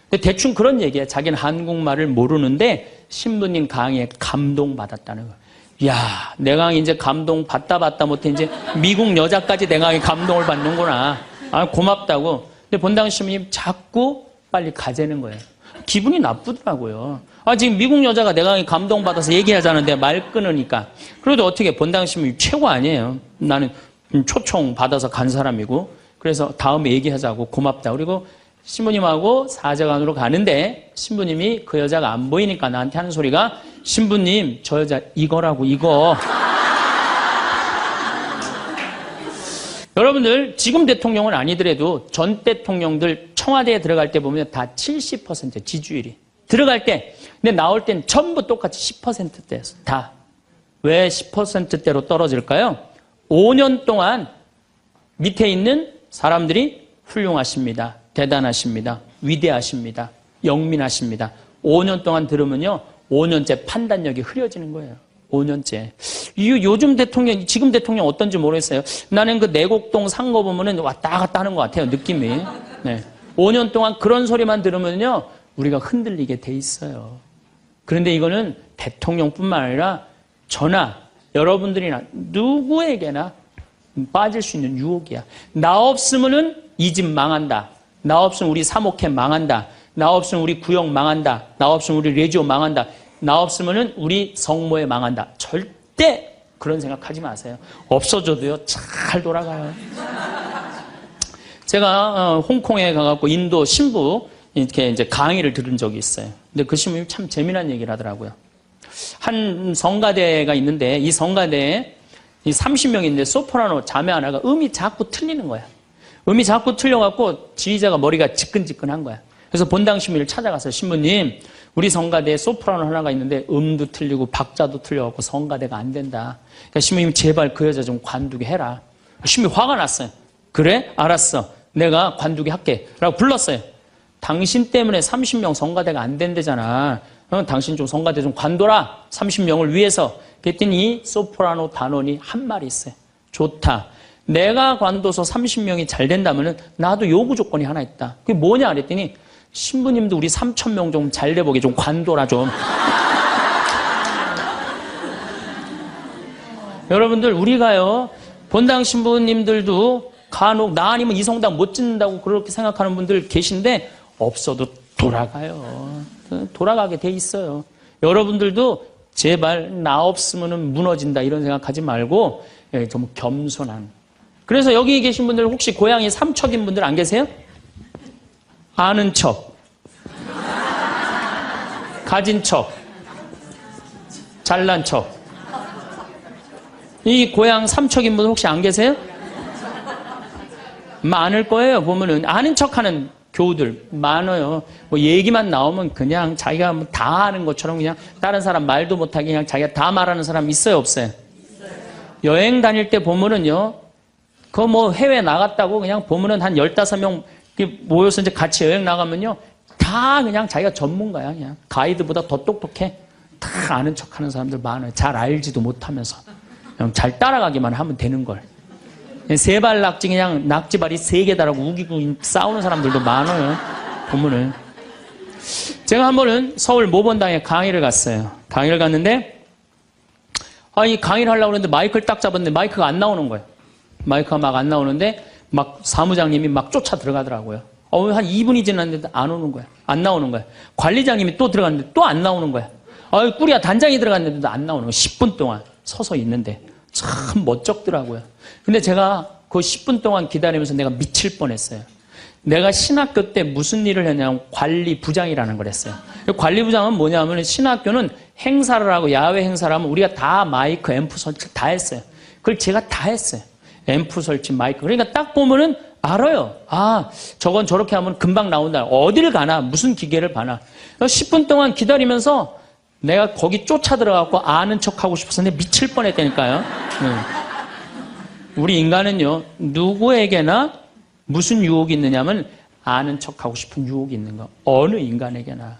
근데 대충 그런 얘기예요. 자기는 한국말을 모르는데 신부님 강의에 감동받았다는 거예요. 이야, 내 강의 이제 감동받다 못해 이제 미국 여자까지 내 강의 감동을 받는구나. 아, 고맙다고. 근데 본당 신부님 자꾸 빨리 가재는 거예요. 기분이 나쁘더라고요. 아, 지금 미국 여자가 내 강의 감동받아서 얘기하자는데 말 끊으니까. 그래도 어떻게 본당 신부님 최고 아니에요. 나는 초청 받아서 간 사람이고. 그래서 다음에 얘기하자고 고맙다. 그리고 신부님하고 사제관으로 가는데 신부님이 그 여자가 안 보이니까 나한테 하는 소리가 신부님 저 여자 이거라고 이거. 여러분들 지금 대통령은 아니더라도 전 대통령들 청와대에 들어갈 때 보면 다 70% 지지율이 들어갈 때 근데 나올 땐 전부 똑같이 10%대였어. 다. 왜 10%대로 떨어질까요? 5년 동안 밑에 있는 사람들이 훌륭하십니다. 대단하십니다. 위대하십니다. 영민하십니다. 5년 동안 들으면요. 5년째 판단력이 흐려지는 거예요. 5년째. 요즘 대통령, 지금 대통령 어떤지 모르겠어요. 나는 그 내곡동 상거 보면은 왔다 갔다 하는 것 같아요. 느낌이. 네. 5년 동안 그런 소리만 들으면요. 우리가 흔들리게 돼 있어요. 그런데 이거는 대통령뿐만 아니라 저나 여러분들이나 누구에게나 빠질 수 있는 유혹이야. 나 없으면은 이 집 망한다. 나 없으면 우리 사목회 망한다. 나 없으면 우리 구역 망한다. 나 없으면 우리 레지오 망한다. 나 없으면은 우리 성모회 망한다. 절대 그런 생각하지 마세요. 없어져도요 잘 돌아가요. 제가 홍콩에 가갖고 인도 신부 이렇게 이제 강의를 들은 적이 있어요. 근데 그 신부님이 참 재미난 얘기를 하더라고요. 한 성가대가 있는데 이 성가대에 30명이 있는데 소프라노 자매 하나가 음이 자꾸 틀리는 거야. 음이 자꾸 틀려갖고 지휘자가 머리가 지끈지끈한 거야. 그래서 본당 신부님을 찾아가서 신부님 우리 성가대에 소프라노 하나가 있는데 음도 틀리고 박자도 틀려갖고 성가대가 안 된다. 그러니까 신부님 제발 그 여자 좀 관두게 해라. 신부님 화가 났어요. 그래? 알았어. 내가 관두게 할게. 라고 불렀어요. 당신 때문에 30명 성가대가 안 된대잖아. 당신 좀 성가대 좀 관둬라. 30명을 위해서. 그랬더니 소프라노 단원이 한 말이 있어요. 좋다. 내가 관둬서 30명이 잘 된다면 나도 요구 조건이 하나 있다. 그게 뭐냐 그랬더니 신부님도 우리 3,000명 좀 잘 돼보게 좀 관둬라 좀. 여러분들 우리가요 본당 신부님들도 간혹 나 아니면 이 성당 못 짓는다고 그렇게 생각하는 분들 계신데 없어도 돌아가요. 돌아가게 돼 있어요. 여러분들도 제발 나 없으면 무너진다 이런 생각하지 말고 좀 겸손한. 그래서 여기 계신 분들 혹시 고향이 삼척인 분들 안 계세요? 아는 척. 가진 척, 잘난 척. 이 고향 삼척인 분 혹시 안 계세요? 많을 거예요. 보면은 아는 척하는 교우들 많아요. 뭐 얘기만 나오면 그냥 자기가 뭐 다 아는 것처럼 그냥 다른 사람 말도 못하게 그냥 자기가 다 말하는 사람 있어요, 없어요? 여행 다닐 때 보면은요, 그 뭐 해외 나갔다고 그냥 보면은 한 15명 모여서 이제 같이 여행 나가면요, 다 그냥 자기가 전문가야. 그냥 가이드보다 더 똑똑해. 다 아는 척하는 사람들 많아요. 잘 알지도 못하면서 그냥 잘 따라가기만 하면 되는 걸. 세발 낙지 그냥 낙지발이 3개 달하고 우기고 싸우는 사람들도 많아요. 보면은. 제가 한 번은 서울 모본당에 강의를 갔어요. 강의를 갔는데 이 강의를 하려고 했는데 마이크를 딱 잡았는데 마이크가 안 나오는 거예요. 마이크가 막 안 나오는데 막 사무장님이 막 쫓아 들어가더라고요. 한 2분이 지났는데 안 오는 거야. 안 나오는 거야. 관리장님이 또 들어갔는데 또 안 나오는 거야. 꾸리야 단장이 들어갔는데도 안 나오는 거야. 10분 동안 서서 있는데 참 멋쩍더라고요. 근데 제가 그 10분 동안 기다리면서 내가 미칠 뻔했어요. 내가 신학교 때 무슨 일을 했냐면 관리부장이라는 걸 했어요. 관리부장은 뭐냐면 신학교는 행사를 하고 야외 행사를 하면 우리가 다 마이크, 앰프 설치 다 했어요. 그걸 제가 다 했어요. 앰프 설치, 마이크. 그러니까 딱 보면은 알아요. 저건 저렇게 하면 금방 나온다. 어딜 가나, 무슨 기계를 봐나. 10분 동안 기다리면서 내가 거기 쫓아 들어가고 아는 척 하고 싶었는데 미칠 뻔했다니까요. 우리 인간은요, 누구에게나 무슨 유혹이 있느냐면 아는 척 하고 싶은 유혹이 있는 거. 어느 인간에게나.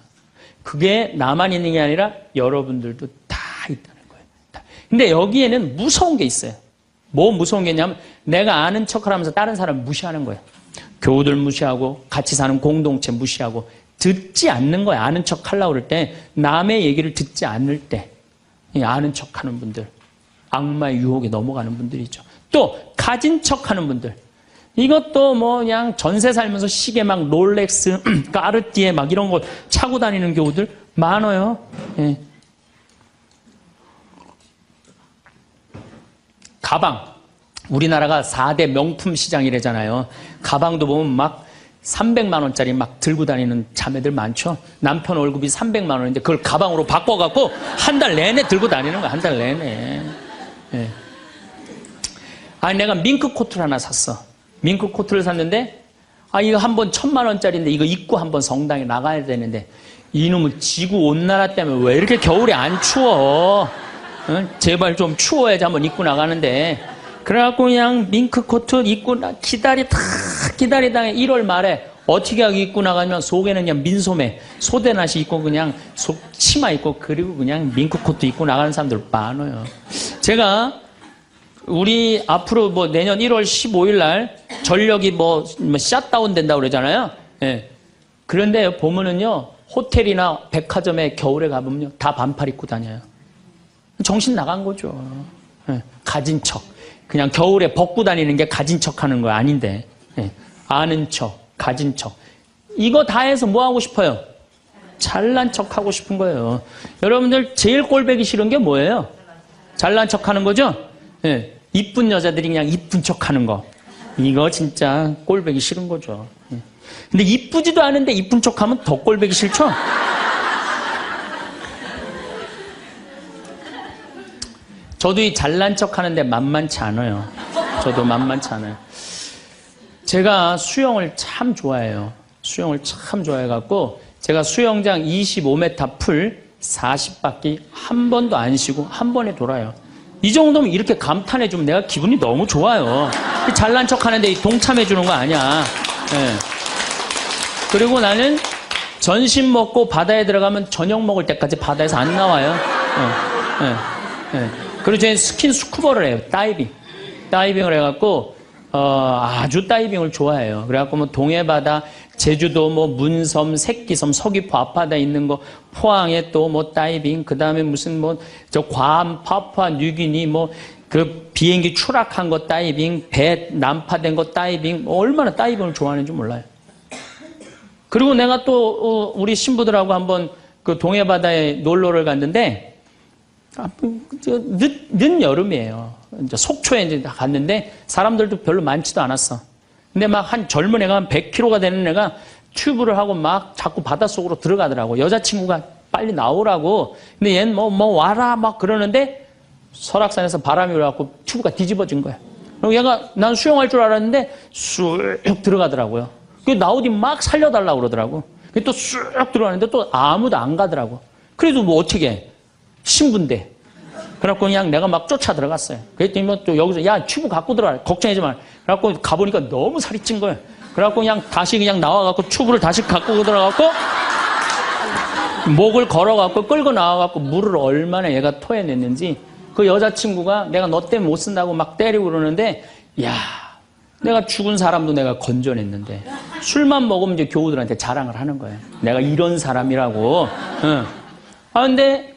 그게 나만 있는 게 아니라 여러분들도 다 있다는 거예요. 근데 여기에는 무서운 게 있어요. 뭐 무서운 게 있냐면 내가 아는 척을 하면서 다른 사람 무시하는 거예요. 교우들 무시하고 같이 사는 공동체 무시하고 듣지 않는 거예요. 아는 척 하려고 그럴 때 남의 얘기를 듣지 않을 때 아는 척하는 분들, 악마의 유혹에 넘어가는 분들이죠. 또 가진 척하는 분들, 이것도 뭐 그냥 전세 살면서 시계 막 롤렉스, 까르띠에 막 이런 거 차고 다니는 교우들 많아요. 예. 가방, 우리나라가 4대 명품 시장이래잖아요. 가방도 보면 막 300만 원짜리 막 들고 다니는 자매들 많죠. 남편 월급이 300만 원인데 그걸 가방으로 바꿔갖고 한 달 내내 들고 다니는 거야. 한 달 내내. 예. 내가 밍크 코트를 하나 샀어. 밍크 코트를 샀는데 이거 한 번 1000만 원짜리인데 이거 입고 한번 성당에 나가야 되는데 이놈은 지구 온난화 때문에 왜 이렇게 겨울에 안 추워? 제발 좀 추워야지 한번 입고 나가는데 그래갖고 그냥 밍크 코트 입고 기다리다가 1월 말에 어떻게 하고 입고 나가면 속에는 그냥 민소매, 소대낫이 입고 그냥 치마 입고 그리고 그냥 밍크 코트 입고 나가는 사람들 많아요. 제가 우리 앞으로 뭐 내년 1월 15일 날 전력이 뭐 샷다운 된다고 그러잖아요. 예. 그런데 보면은요, 호텔이나 백화점에 겨울에 가보면요, 다 반팔 입고 다녀요. 정신 나간 거죠. 예. 가진 척. 그냥 겨울에 벗고 다니는 게 가진 척 하는 거 아닌데. 예. 아는 척, 가진 척. 이거 다 해서 뭐 하고 싶어요? 잘난 척 하고 싶은 거예요. 여러분들 제일 꼴보기 싫은 게 뭐예요? 잘난 척 하는 거죠? 예. 이쁜 여자들이 그냥 이쁜 척 하는 거. 이거 진짜 꼴보기 싫은 거죠. 예. 근데 이쁘지도 않은데 이쁜 척 하면 더 꼴보기 싫죠? 저도 이 잘난 척 하는데 만만치 않아요. 저도 만만치 않아요. 제가 수영을 참 좋아해요. 수영을 참 좋아해갖고 제가 수영장 25m 풀 40바퀴 한 번도 안 쉬고 한 번에 돌아요. 이 정도면 이렇게 감탄해주면 내가 기분이 너무 좋아요. 잘난 척 하는데 동참해주는 거 아니야. 예. 그리고 나는 전신 먹고 바다에 들어가면 저녁 먹을 때까지 바다에서 안 나와요. 그리고 저는 스킨스쿠버를 해요. 다이빙을 해갖고 아주 다이빙을 좋아해요. 그래갖고 뭐 동해바다, 제주도 뭐 문섬, 새끼섬, 서귀포 앞바다에 있는 거, 포항에 또 뭐 다이빙, 그 다음에 무슨 뭐 저 괌, 파푸아 뉴기니 뭐 그 비행기 추락한 거 다이빙, 배 난파된 거 다이빙, 얼마나 다이빙을 좋아하는지 몰라요. 그리고 내가 또 우리 신부들하고 한번 그 동해바다에 놀러를 갔는데 늦 여름이에요. 이제 속초에 이제 갔는데 사람들도 별로 많지도 않았어. 근데 막 한 젊은 애가 한 100kg가 되는 애가 튜브를 하고 막 자꾸 바닷속으로 들어가더라고. 여자친구가 빨리 나오라고. 근데 얘는 뭐 와라 막 그러는데 설악산에서 바람이 불어갖고 튜브가 뒤집어진 거야. 그리고 얘가 난 수영할 줄 알았는데 쑥 들어가더라고요. 그 나오디 막 살려달라고 그러더라고. 또 쑥 들어가는데 또 아무도 안 가더라고. 그래도 뭐 어떻게 해. 신부인데. 그래갖고 그냥 내가 막 쫓아 들어갔어요. 그랬더니 뭐 또 여기서 야 튜브 갖고 들어가. 걱정하지 마. 그래갖고 가보니까 너무 살이 찐 거예요. 그래갖고 그냥 다시 그냥 나와갖고 튜브를 다시 갖고 들어가갖고 목을 걸어갖고 끌고 나와갖고 물을 얼마나 얘가 토해냈는지 그 여자친구가 내가 너 때문에 못 쓴다고 막 때리고 그러는데 야 내가 죽은 사람도 내가 건져냈는데 술만 먹으면 이제 교우들한테 자랑을 하는 거예요. 내가 이런 사람이라고. 응. 근데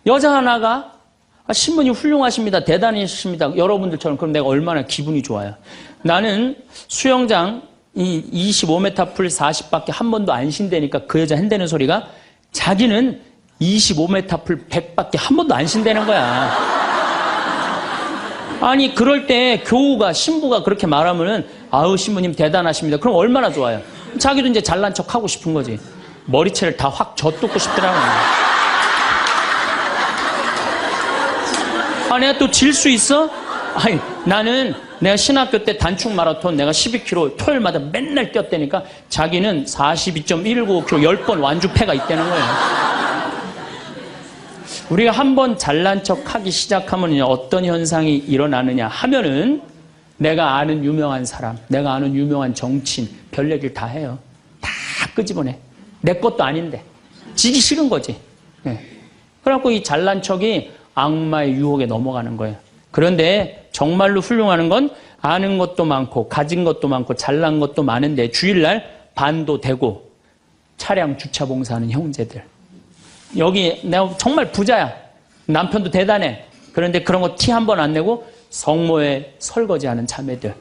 여자 하나가 신부님 훌륭하십니다. 대단하십니다. 여러분들처럼. 그럼 내가 얼마나 기분이 좋아요. 나는 수영장 25m 풀 40밖에 한 번도 안 쉰다니까 그 여자 한다는 소리가 자기는 25m 풀 100밖에 한 번도 안 쉰다는 거야. 아니 그럴 때 교우가 신부가 그렇게 말하면은 아우 신부님 대단하십니다. 그럼 얼마나 좋아요. 자기도 이제 잘난 척 하고 싶은 거지. 머리채를 다 확 젖뜯고 싶더라고요. 내가 또 질 수 있어? 아니 나는 내가 신학교 때 단축 마라톤 내가 12km 토요일마다 맨날 뛰었다니까 자기는 42.195km 10번 완주패가 있다는 거예요. 우리가 한번 잘난 척 하기 시작하면 어떤 현상이 일어나느냐 하면은 내가 아는 유명한 사람, 내가 아는 유명한 정치인 별 얘기를 다 해요. 다 끄집어내. 내 것도 아닌데. 지기 싫은 거지. 네. 그래갖고 이 잘난 척이 악마의 유혹에 넘어가는 거예요. 그런데 정말로 훌륭한 건 아는 것도 많고 가진 것도 많고 잘난 것도 많은데 주일날 반도 되고 차량 주차 봉사하는 형제들. 여기 내가 정말 부자야. 남편도 대단해. 그런데 그런 거 티 한 번 안 내고 성모에 설거지하는 자매들.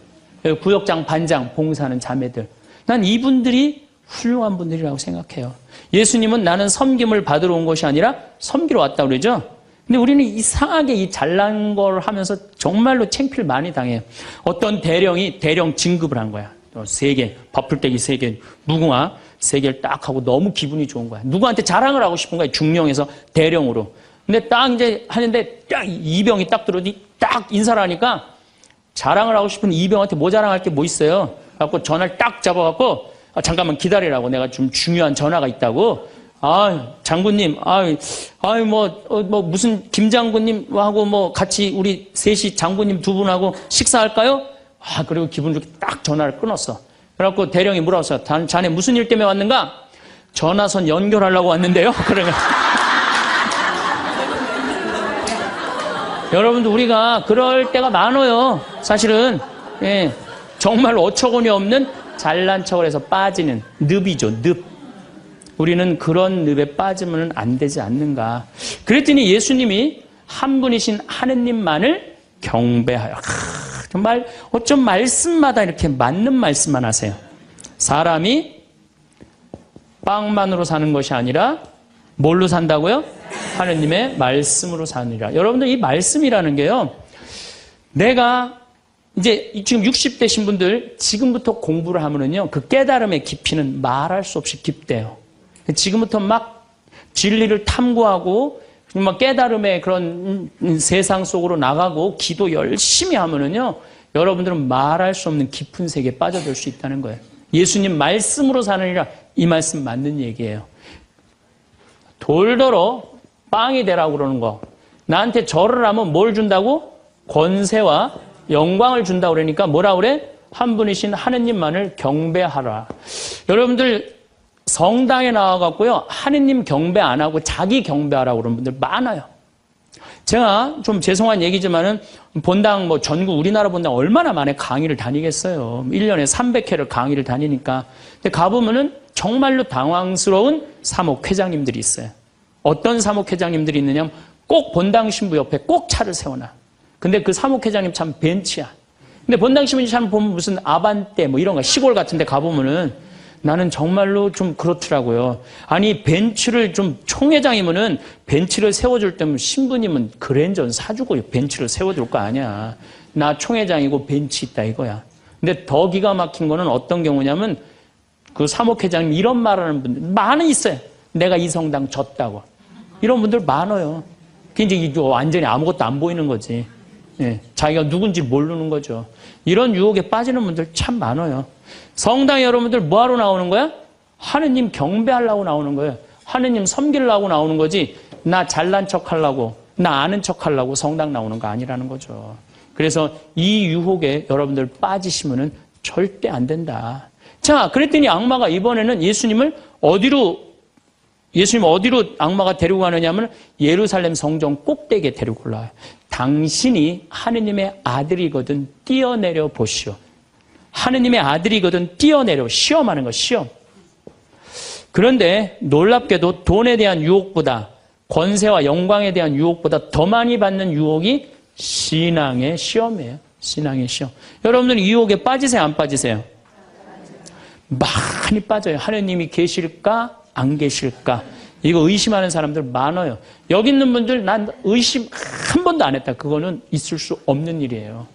구역장 반장 봉사하는 자매들. 난 이분들이 훌륭한 분들이라고 생각해요. 예수님은 나는 섬김을 받으러 온 것이 아니라 섬기러 왔다고 그러죠. 근데 우리는 이상하게 이 잘난 걸 하면서 정말로 창피를 많이 당해요. 어떤 대령이 대령 진급을 한 거야. 3개, 밥풀떼기 3개, 무궁화 3개를 딱 하고 너무 기분이 좋은 거야. 누구한테 자랑을 하고 싶은 거야. 중령에서 대령으로. 근데 딱 이제 하는데 딱 이병이 딱 들어오니 딱 인사를 하니까 자랑을 하고 싶은 이병한테 뭐 자랑할 게 뭐 있어요. 그래갖고 전화를 딱 잡아갖고 잠깐만 기다리라고 내가 좀 중요한 전화가 있다고. 장군님, 무슨 김 장군님하고 뭐 같이 우리 셋이 장군님 2분하고 식사할까요? 그리고 기분 좋게 딱 전화를 끊었어. 그래갖고 대령이 물어봤어. 자네 무슨 일 때문에 왔는가? 전화선 연결하려고 왔는데요. 그러면 여러분들 우리가 그럴 때가 많아요. 사실은 정말 어처구니 없는 잘난 척을 해서 빠지는 늪이죠. 늪. 우리는 그런 늪에 빠지면 안 되지 않는가. 그랬더니 예수님이 한 분이신 하느님만을 경배하여. 정말 어쩜 말씀마다 이렇게 맞는 말씀만 하세요. 사람이 빵만으로 사는 것이 아니라 뭘로 산다고요? 하느님의 말씀으로 사느니라. 여러분들 이 말씀이라는 게요. 내가 이제 지금 60대신 분들 지금부터 공부를 하면은요. 그 깨달음의 깊이는 말할 수 없이 깊대요. 지금부터 막 진리를 탐구하고 막 깨달음의 그런 세상 속으로 나가고 기도 열심히 하면은요. 여러분들은 말할 수 없는 깊은 세계에 빠져들 수 있다는 거예요. 예수님 말씀으로 사느니라 이 말씀 맞는 얘기예요. 돌더러 빵이 되라고 그러는 거. 나한테 절을 하면 뭘 준다고? 권세와 영광을 준다고 그러니까 뭐라 그래? 한 분이신 하느님만을 경배하라. 여러분들 성당에 나와갖고요. 하느님 경배 안 하고 자기 경배하라고 그러는 분들 많아요. 제가 좀 죄송한 얘기지만은 본당 뭐 전국 우리나라 본당 얼마나 많이 강의를 다니겠어요. 1년에 300회를 강의를 다니니까. 근데 가보면은 정말로 당황스러운 사목회장님들이 있어요. 어떤 사목회장님들이 있느냐면 꼭 본당 신부 옆에 꼭 차를 세워놔. 근데 그 사목회장님 참 벤치야. 근데 본당 신부님 참 보면 무슨 아반떼 뭐 이런 거 시골 같은 데 가보면은 나는 정말로 좀 그렇더라고요. 아니 벤츠를 좀 총회장이면은 벤츠를 세워줄 때면 신부님은 그랜저는 사주고 벤츠를 세워줄 거 아니야. 나 총회장이고 벤츠 있다 이거야. 근데 더 기가 막힌 거는 어떤 경우냐면 그 사목회장님 이런 말하는 분들 많이 있어요. 내가 이 성당 졌다고. 이런 분들 많아요. 이제 완전히 아무것도 안 보이는 거지. 예, 자기가 누군지 모르는 거죠. 이런 유혹에 빠지는 분들 참 많아요. 성당에 여러분들 뭐하러 나오는 거야? 하느님 경배하려고 나오는 거예요. 하느님 섬기려고 나오는 거지, 나 잘난 척 하려고, 나 아는 척 하려고 성당 나오는 거 아니라는 거죠. 그래서 이 유혹에 여러분들 빠지시면은 절대 안 된다. 자, 그랬더니 악마가 이번에는 예수님 어디로 악마가 데리고 가느냐면 예루살렘 성전 꼭대기에 데리고 올라와요. 당신이 하느님의 아들이거든 뛰어내려 보시오. 하느님의 아들이거든 뛰어내려. 시험하는 거, 시험. 그런데 놀랍게도 돈에 대한 유혹보다, 권세와 영광에 대한 유혹보다 더 많이 받는 유혹이 신앙의 시험이에요. 신앙의 시험. 여러분들 이 유혹에 빠지세요, 안 빠지세요? 많이 빠져요. 하느님이 계실까 안 계실까, 이거 의심하는 사람들 많아요. 여기 있는 분들 난 의심 한 번도 안 했다. 그거는 있을 수 없는 일이에요.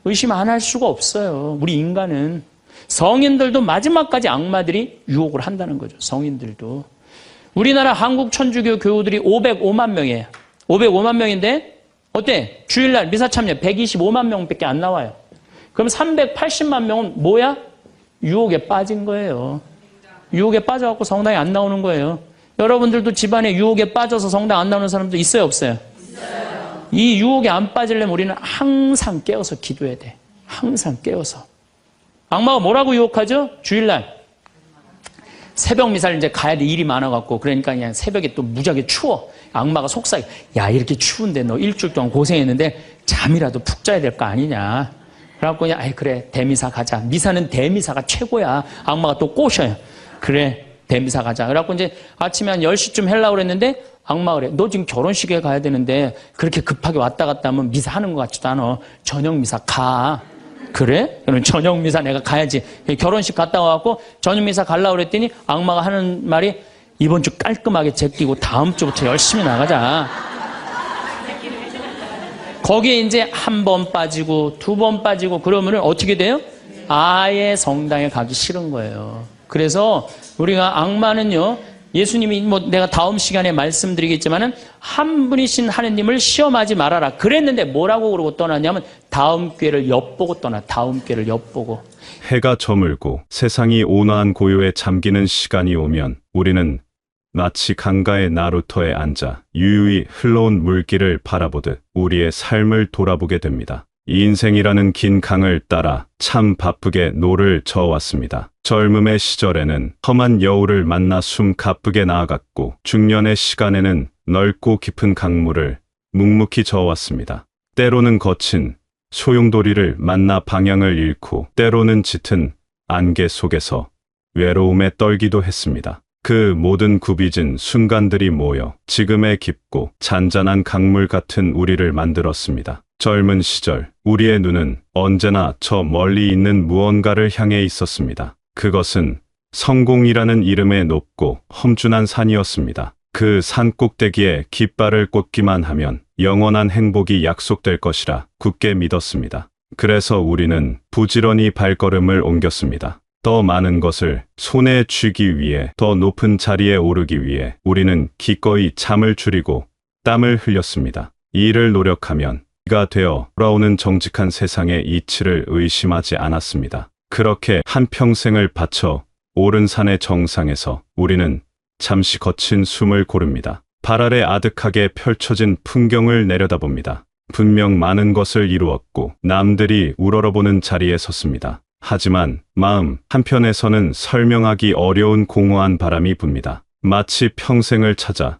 의심 안 할 수가 없어요. 우리 인간은. 성인들도 마지막까지 악마들이 유혹을 한다는 거죠. 성인들도. 우리나라 한국 천주교 교우들이 505만 명이에요. 505만 명인데 어때? 주일날 미사 참여 125만 명밖에 안 나와요. 그럼 380만 명은 뭐야? 유혹에 빠진 거예요. 유혹에 빠져갖고 성당에 안 나오는 거예요. 여러분들도 집안에 유혹에 빠져서 성당 안 나오는 사람도 있어요, 없어요? 있어요. 이 유혹에 안 빠지려면 우리는 항상 깨어서 기도해야 돼. 항상 깨어서. 악마가 뭐라고 유혹하죠? 주일날 새벽 미사를 이제 가야 돼. 일이 많아갖고. 그러니까 그냥 새벽에 또 무지하게 추워. 악마가 속삭여. 야, 이렇게 추운데 너 일주일 동안 고생했는데 잠이라도 푹 자야 될 거 아니냐. 그래갖고 그냥, 아이, 그래, 대미사 가자. 미사는 대미사가 최고야. 악마가 또 꼬셔요. 그래, 대미사 가자. 그래갖고 이제 아침에 한 10시쯤 하려고 그랬는데 악마가 그래. 너 지금 결혼식에 가야 되는데 그렇게 급하게 왔다 갔다 하면 미사 하는 것 같지도 않아. 저녁 미사 가. 그래? 그럼 저녁 미사 내가 가야지. 결혼식 갔다 와갖고 저녁 미사 가려고 그랬더니 악마가 하는 말이 이번 주 깔끔하게 제끼고 다음 주부터 열심히 나가자. 거기에 이제 한 번 빠지고 두 번 빠지고 그러면은 어떻게 돼요? 아예 성당에 가기 싫은 거예요. 그래서 우리가 악마는요, 예수님이 뭐 내가 다음 시간에 말씀드리겠지만은 한 분이신 하느님을 시험하지 말아라 그랬는데 뭐라고 그러고 떠났냐면 다음 기회를 엿보고 떠나. 다음 기회를 엿보고. 해가 저물고 세상이 온화한 고요에 잠기는 시간이 오면 우리는 마치 강가의 나루터에 앉아 유유히 흘러온 물길을 바라보듯 우리의 삶을 돌아보게 됩니다. 이 인생이라는 긴 강을 따라 참 바쁘게 노를 저어왔습니다. 젊음의 시절에는 험한 여우를 만나 숨 가쁘게 나아갔고 중년의 시간에는 넓고 깊은 강물을 묵묵히 저어왔습니다. 때로는 거친 소용돌이를 만나 방향을 잃고 때로는 짙은 안개 속에서 외로움에 떨기도 했습니다. 그 모든 굽이진 순간들이 모여 지금의 깊고 잔잔한 강물 같은 우리를 만들었습니다. 젊은 시절 우리의 눈은 언제나 저 멀리 있는 무언가를 향해 있었습니다. 그것은 성공이라는 이름의 높고 험준한 산이었습니다. 그 산 꼭대기에 깃발을 꽂기만 하면 영원한 행복이 약속될 것이라 굳게 믿었습니다. 그래서 우리는 부지런히 발걸음을 옮겼습니다. 더 많은 것을 손에 쥐기 위해, 더 높은 자리에 오르기 위해 우리는 기꺼이 잠을 줄이고 땀을 흘렸습니다. 이 일을 노력하면 가 되어 돌아오는 정직한 세상의 이치를 의심하지 않았습니다. 그렇게 한평생을 바쳐 오른 산의 정상에서 우리는 잠시 거친 숨을 고릅니다. 발 아래 아득하게 펼쳐진 풍경을 내려다봅니다. 분명 많은 것을 이루었고 남들이 우러러보는 자리에 섰습니다. 하지만 마음 한편에서는 설명하기 어려운 공허한 바람이 붑니다. 마치 평생을 찾아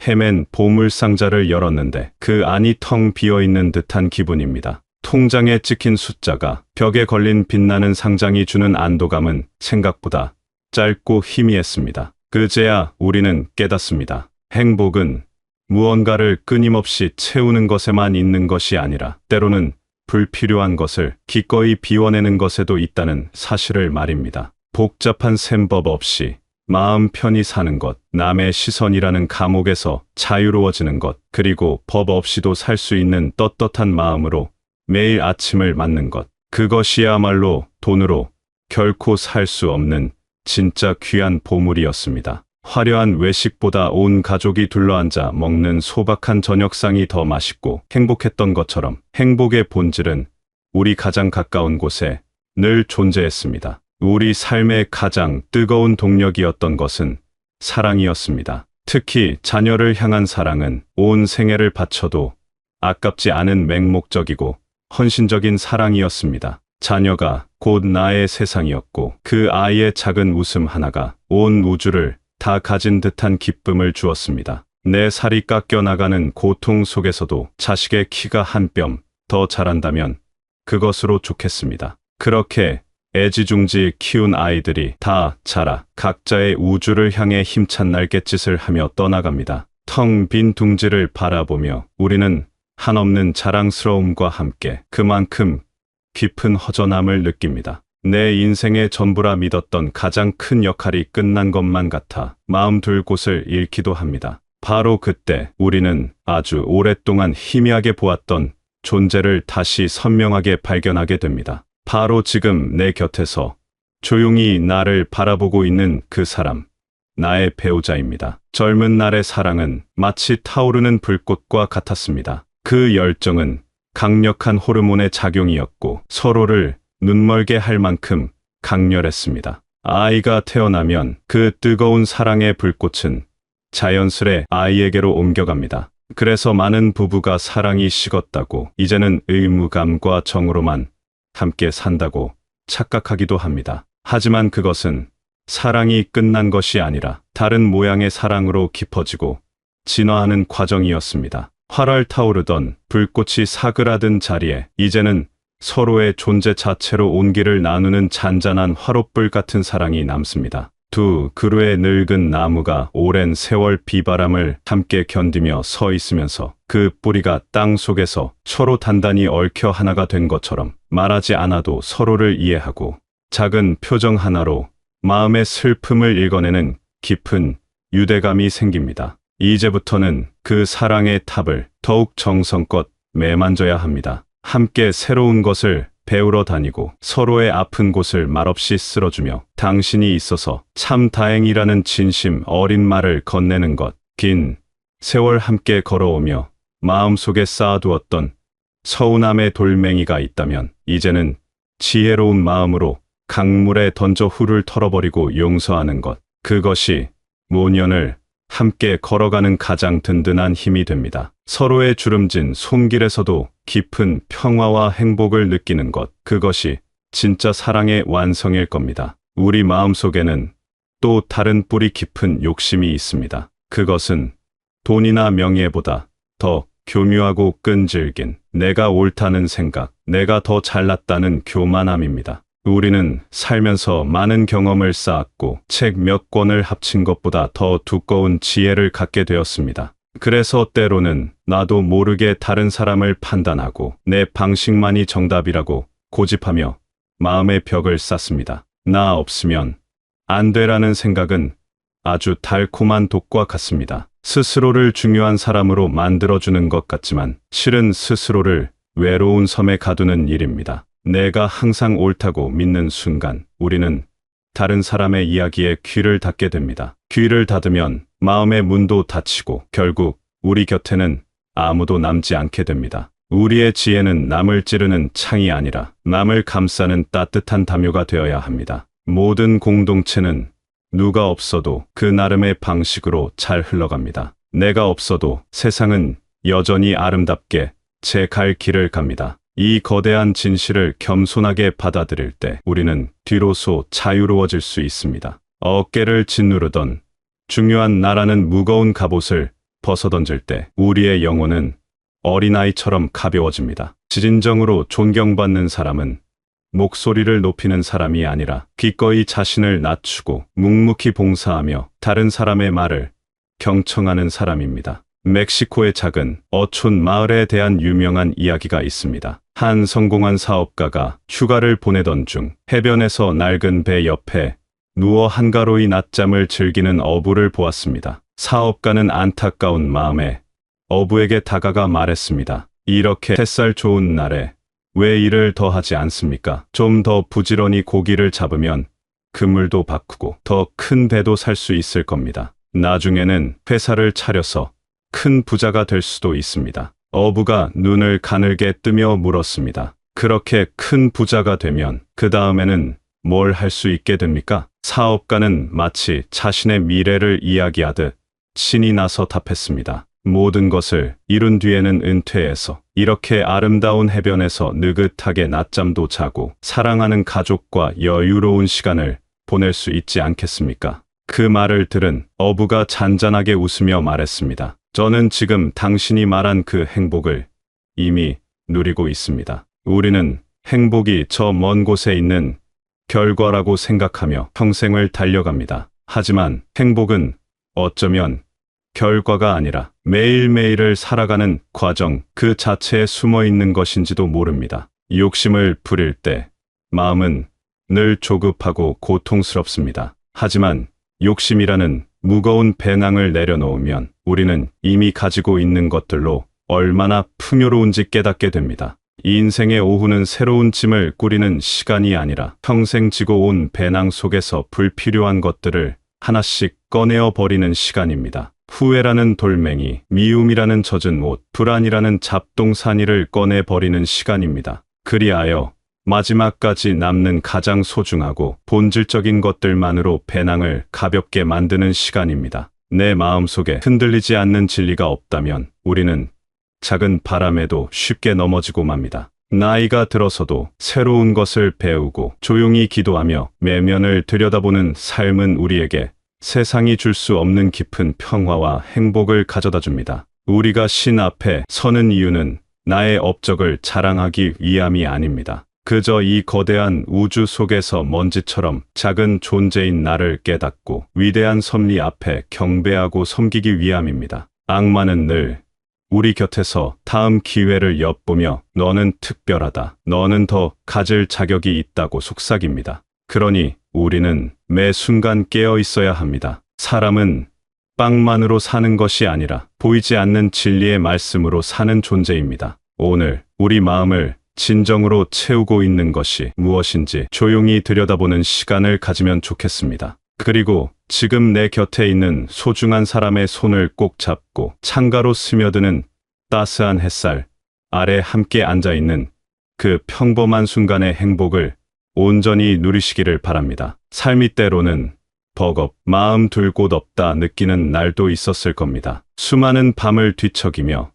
헤맨 보물상자를 열었는데 그 안이 텅 비어있는 듯한 기분입니다. 통장에 찍힌 숫자가 벽에 걸린 빛나는 상장이 주는 안도감은 생각보다 짧고 희미했습니다. 그제야 우리는 깨닫습니다. 행복은 무언가를 끊임없이 채우는 것에만 있는 것이 아니라 때로는 불필요한 것을 기꺼이 비워내는 것에도 있다는 사실을 말입니다. 복잡한 셈법 없이 마음 편히 사는 것, 남의 시선이라는 감옥에서 자유로워지는 것, 그리고 법 없이도 살 수 있는 떳떳한 마음으로 매일 아침을 맞는 것, 그것이야말로 돈으로 결코 살 수 없는 진짜 귀한 보물이었습니다. 화려한 외식보다 온 가족이 둘러앉아 먹는 소박한 저녁상이 더 맛있고 행복했던 것처럼 행복의 본질은 우리 가장 가까운 곳에 늘 존재했습니다. 우리 삶의 가장 뜨거운 동력이었던 것은 사랑이었습니다. 특히 자녀를 향한 사랑은 온 생애를 바쳐도 아깝지 않은 맹목적이고 헌신적인 사랑이었습니다. 자녀가 곧 나의 세상이었고 그 아이의 작은 웃음 하나가 온 우주를 다 가진 듯한 기쁨을 주었습니다. 내 살이 깎여나가는 고통 속에서도 자식의 키가 한 뼘 더 자란다면 그것으로 좋겠습니다. 그렇게 애지중지 키운 아이들이 다 자라 각자의 우주를 향해 힘찬 날갯짓을 하며 떠나갑니다. 텅 빈 둥지를 바라보며 우리는 한없는 자랑스러움과 함께 그만큼 깊은 허전함을 느낍니다. 내 인생의 전부라 믿었던 가장 큰 역할이 끝난 것만 같아 마음 둘 곳을 잃기도 합니다. 바로 그때 우리는 아주 오랫동안 희미하게 보았던 존재를 다시 선명하게 발견하게 됩니다. 바로 지금 내 곁에서 조용히 나를 바라보고 있는 그 사람, 나의 배우자입니다. 젊은 날의 사랑은 마치 타오르는 불꽃과 같았습니다. 그 열정은 강력한 호르몬의 작용이었고 서로를 눈멀게 할 만큼 강렬했습니다. 아이가 태어나면 그 뜨거운 사랑의 불꽃은 자연스레 아이에게로 옮겨갑니다. 그래서 많은 부부가 사랑이 식었다고 이제는 의무감과 정으로만 함께 산다고 착각하기도 합니다. 하지만 그것은 사랑이 끝난 것이 아니라 다른 모양의 사랑으로 깊어지고 진화하는 과정이었습니다. 활활 타오르던 불꽃이 사그라든 자리에 이제는 서로의 존재 자체로 온기를 나누는 잔잔한 화롯불 같은 사랑이 남습니다. 두 그루의 늙은 나무가 오랜 세월 비바람을 함께 견디며 서 있으면서 그 뿌리가 땅 속에서 서로 단단히 얽혀 하나가 된 것처럼 말하지 않아도 서로를 이해하고 작은 표정 하나로 마음의 슬픔을 읽어내는 깊은 유대감이 생깁니다. 이제부터는 그 사랑의 탑을 더욱 정성껏 매만져야 합니다. 함께 새로운 것을 배우러 다니고 서로의 아픈 곳을 말없이 쓸어주며 당신이 있어서 참 다행이라는 진심 어린 말을 건네는 것. 긴 세월 함께 걸어오며 마음속에 쌓아두었던 서운함의 돌멩이가 있다면 이제는 지혜로운 마음으로 강물에 던져 훌을 털어버리고 용서하는 것. 그것이 모년을 함께 걸어가는 가장 든든한 힘이 됩니다. 서로의 주름진 손길에서도 깊은 평화와 행복을 느끼는 것. 그것이 진짜 사랑의 완성일 겁니다. 우리 마음속에는 또 다른 뿌리 깊은 욕심이 있습니다. 그것은 돈이나 명예보다 더 교묘하고 끈질긴 내가 옳다는 생각, 내가 더 잘났다는 교만함입니다. 우리는 살면서 많은 경험을 쌓았고 책 몇 권을 합친 것보다 더 두꺼운 지혜를 갖게 되었습니다. 그래서 때로는 나도 모르게 다른 사람을 판단하고 내 방식만이 정답이라고 고집하며 마음의 벽을 쌓습니다. 나 없으면 안 되라는 생각은 아주 달콤한 독과 같습니다. 스스로를 중요한 사람으로 만들어주는 것 같지만 실은 스스로를 외로운 섬에 가두는 일입니다. 내가 항상 옳다고 믿는 순간 우리는 다른 사람의 이야기에 귀를 닫게 됩니다. 귀를 닫으면 마음의 문도 닫히고 결국 우리 곁에는 아무도 남지 않게 됩니다. 우리의 지혜는 남을 찌르는 창이 아니라 남을 감싸는 따뜻한 담요가 되어야 합니다. 모든 공동체는 누가 없어도 그 나름의 방식으로 잘 흘러갑니다. 내가 없어도 세상은 여전히 아름답게 제 갈 길을 갑니다. 이 거대한 진실을 겸손하게 받아들일 때 우리는 뒤로소 자유로워질 수 있습니다. 어깨를 짓누르던 중요한 나라는 무거운 갑옷을 벗어던질 때 우리의 영혼은 어린아이처럼 가벼워집니다. 진정으로 존경받는 사람은 목소리를 높이는 사람이 아니라 기꺼이 자신을 낮추고 묵묵히 봉사하며 다른 사람의 말을 경청하는 사람입니다. 멕시코의 작은 어촌 마을에 대한 유명한 이야기가 있습니다. 한 성공한 사업가가 휴가를 보내던 중 해변에서 낡은 배 옆에 누워 한가로이 낮잠을 즐기는 어부를 보았습니다. 사업가는 안타까운 마음에 어부에게 다가가 말했습니다. 이렇게 햇살 좋은 날에 왜 일을 더 하지 않습니까? 좀 더 부지런히 고기를 잡으면 그물도 바꾸고 더 큰 배도 살 수 있을 겁니다. 나중에는 회사를 차려서 큰 부자가 될 수도 있습니다. 어부가 눈을 가늘게 뜨며 물었습니다. 그렇게 큰 부자가 되면 그 다음에는 뭘 할 수 있게 됩니까? 사업가는 마치 자신의 미래를 이야기하듯 신이 나서 답했습니다. 모든 것을 이룬 뒤에는 은퇴해서 이렇게 아름다운 해변에서 느긋하게 낮잠도 자고 사랑하는 가족과 여유로운 시간을 보낼 수 있지 않겠습니까? 그 말을 들은 어부가 잔잔하게 웃으며 말했습니다. 저는 지금 당신이 말한 그 행복을 이미 누리고 있습니다. 우리는 행복이 저 먼 곳에 있는 결과라고 생각하며 평생을 달려갑니다. 하지만 행복은 어쩌면 결과가 아니라 매일매일을 살아가는 과정 그 자체에 숨어 있는 것인지도 모릅니다. 욕심을 부릴 때 마음은 늘 조급하고 고통스럽습니다. 하지만 욕심이라는 무거운 배낭을 내려놓으면 우리는 이미 가지고 있는 것들로 얼마나 풍요로운지 깨닫게 됩니다. 이 인생의 오후는 새로운 짐을 꾸리는 시간이 아니라 평생 지고 온 배낭 속에서 불필요한 것들을 하나씩 꺼내어 버리는 시간입니다. 후회라는 돌멩이, 미움이라는 젖은 옷, 불안이라는 잡동사니를 꺼내 버리는 시간입니다. 그리하여 마지막까지 남는 가장 소중하고 본질적인 것들만으로 배낭을 가볍게 만드는 시간입니다. 내 마음속에 흔들리지 않는 진리가 없다면 우리는 작은 바람에도 쉽게 넘어지고 맙니다. 나이가 들어서도 새로운 것을 배우고 조용히 기도하며 내면을 들여다보는 삶은 우리에게 세상이 줄 수 없는 깊은 평화와 행복을 가져다 줍니다. 우리가 신 앞에 서는 이유는 나의 업적을 자랑하기 위함이 아닙니다. 그저 이 거대한 우주 속에서 먼지처럼 작은 존재인 나를 깨닫고 위대한 섭리 앞에 경배하고 섬기기 위함입니다. 악마는 늘 우리 곁에서 다음 기회를 엿보며 너는 특별하다, 너는 더 가질 자격이 있다고 속삭입니다. 그러니 우리는 매 순간 깨어 있어야 합니다. 사람은 빵만으로 사는 것이 아니라 보이지 않는 진리의 말씀으로 사는 존재입니다. 오늘 우리 마음을 진정으로 채우고 있는 것이 무엇인지 조용히 들여다보는 시간을 가지면 좋겠습니다. 그리고 지금 내 곁에 있는 소중한 사람의 손을 꼭 잡고 창가로 스며드는 따스한 햇살 아래 함께 앉아있는 그 평범한 순간의 행복을 온전히 누리시기를 바랍니다. 삶이 때로는 버겁, 마음 둘 곳 없다 느끼는 날도 있었을 겁니다. 수많은 밤을 뒤척이며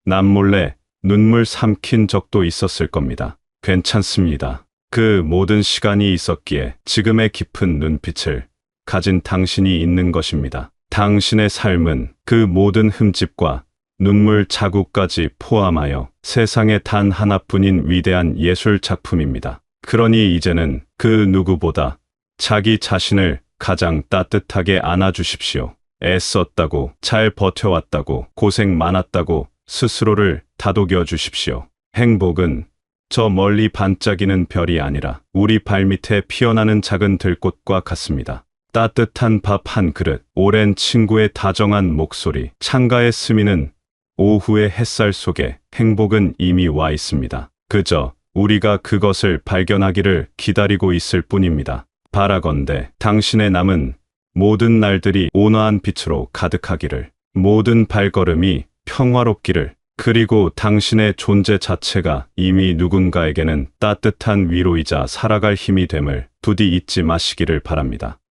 남몰래 눈물 삼킨 적도 있었을 겁니다. 괜찮습니다. 그 모든 시간이 있었기에 지금의 깊은 눈빛을 가진 당신이 있는 것입니다. 당신의 삶은 그 모든 흠집과 눈물 자국까지 포함하여 세상에 단 하나뿐인 위대한 예술 작품입니다. 그러니 이제는 그 누구보다 자기 자신을 가장 따뜻하게 안아주십시오. 애썼다고, 잘 버텨왔다고, 고생 많았다고 스스로를 다독여 주십시오. 행복은 저 멀리 반짝이는 별이 아니라 우리 발밑에 피어나는 작은 들꽃과 같습니다. 따뜻한 밥 한 그릇, 오랜 친구의 다정한 목소리, 창가에 스미는 오후의 햇살 속에 행복은 이미 와 있습니다. 그저 우리가 그것을 발견하기를 기다리고 있을 뿐입니다. 바라건대 당신의 남은 모든 날들이 온화한 빛으로 가득하기를, 모든 발걸음이 평화롭기를, 그리고 당신의 존재 자체가 이미 누군가에게는 따뜻한 위로이자 살아갈 힘이 됨을 부디 잊지 마시기를 바랍니다.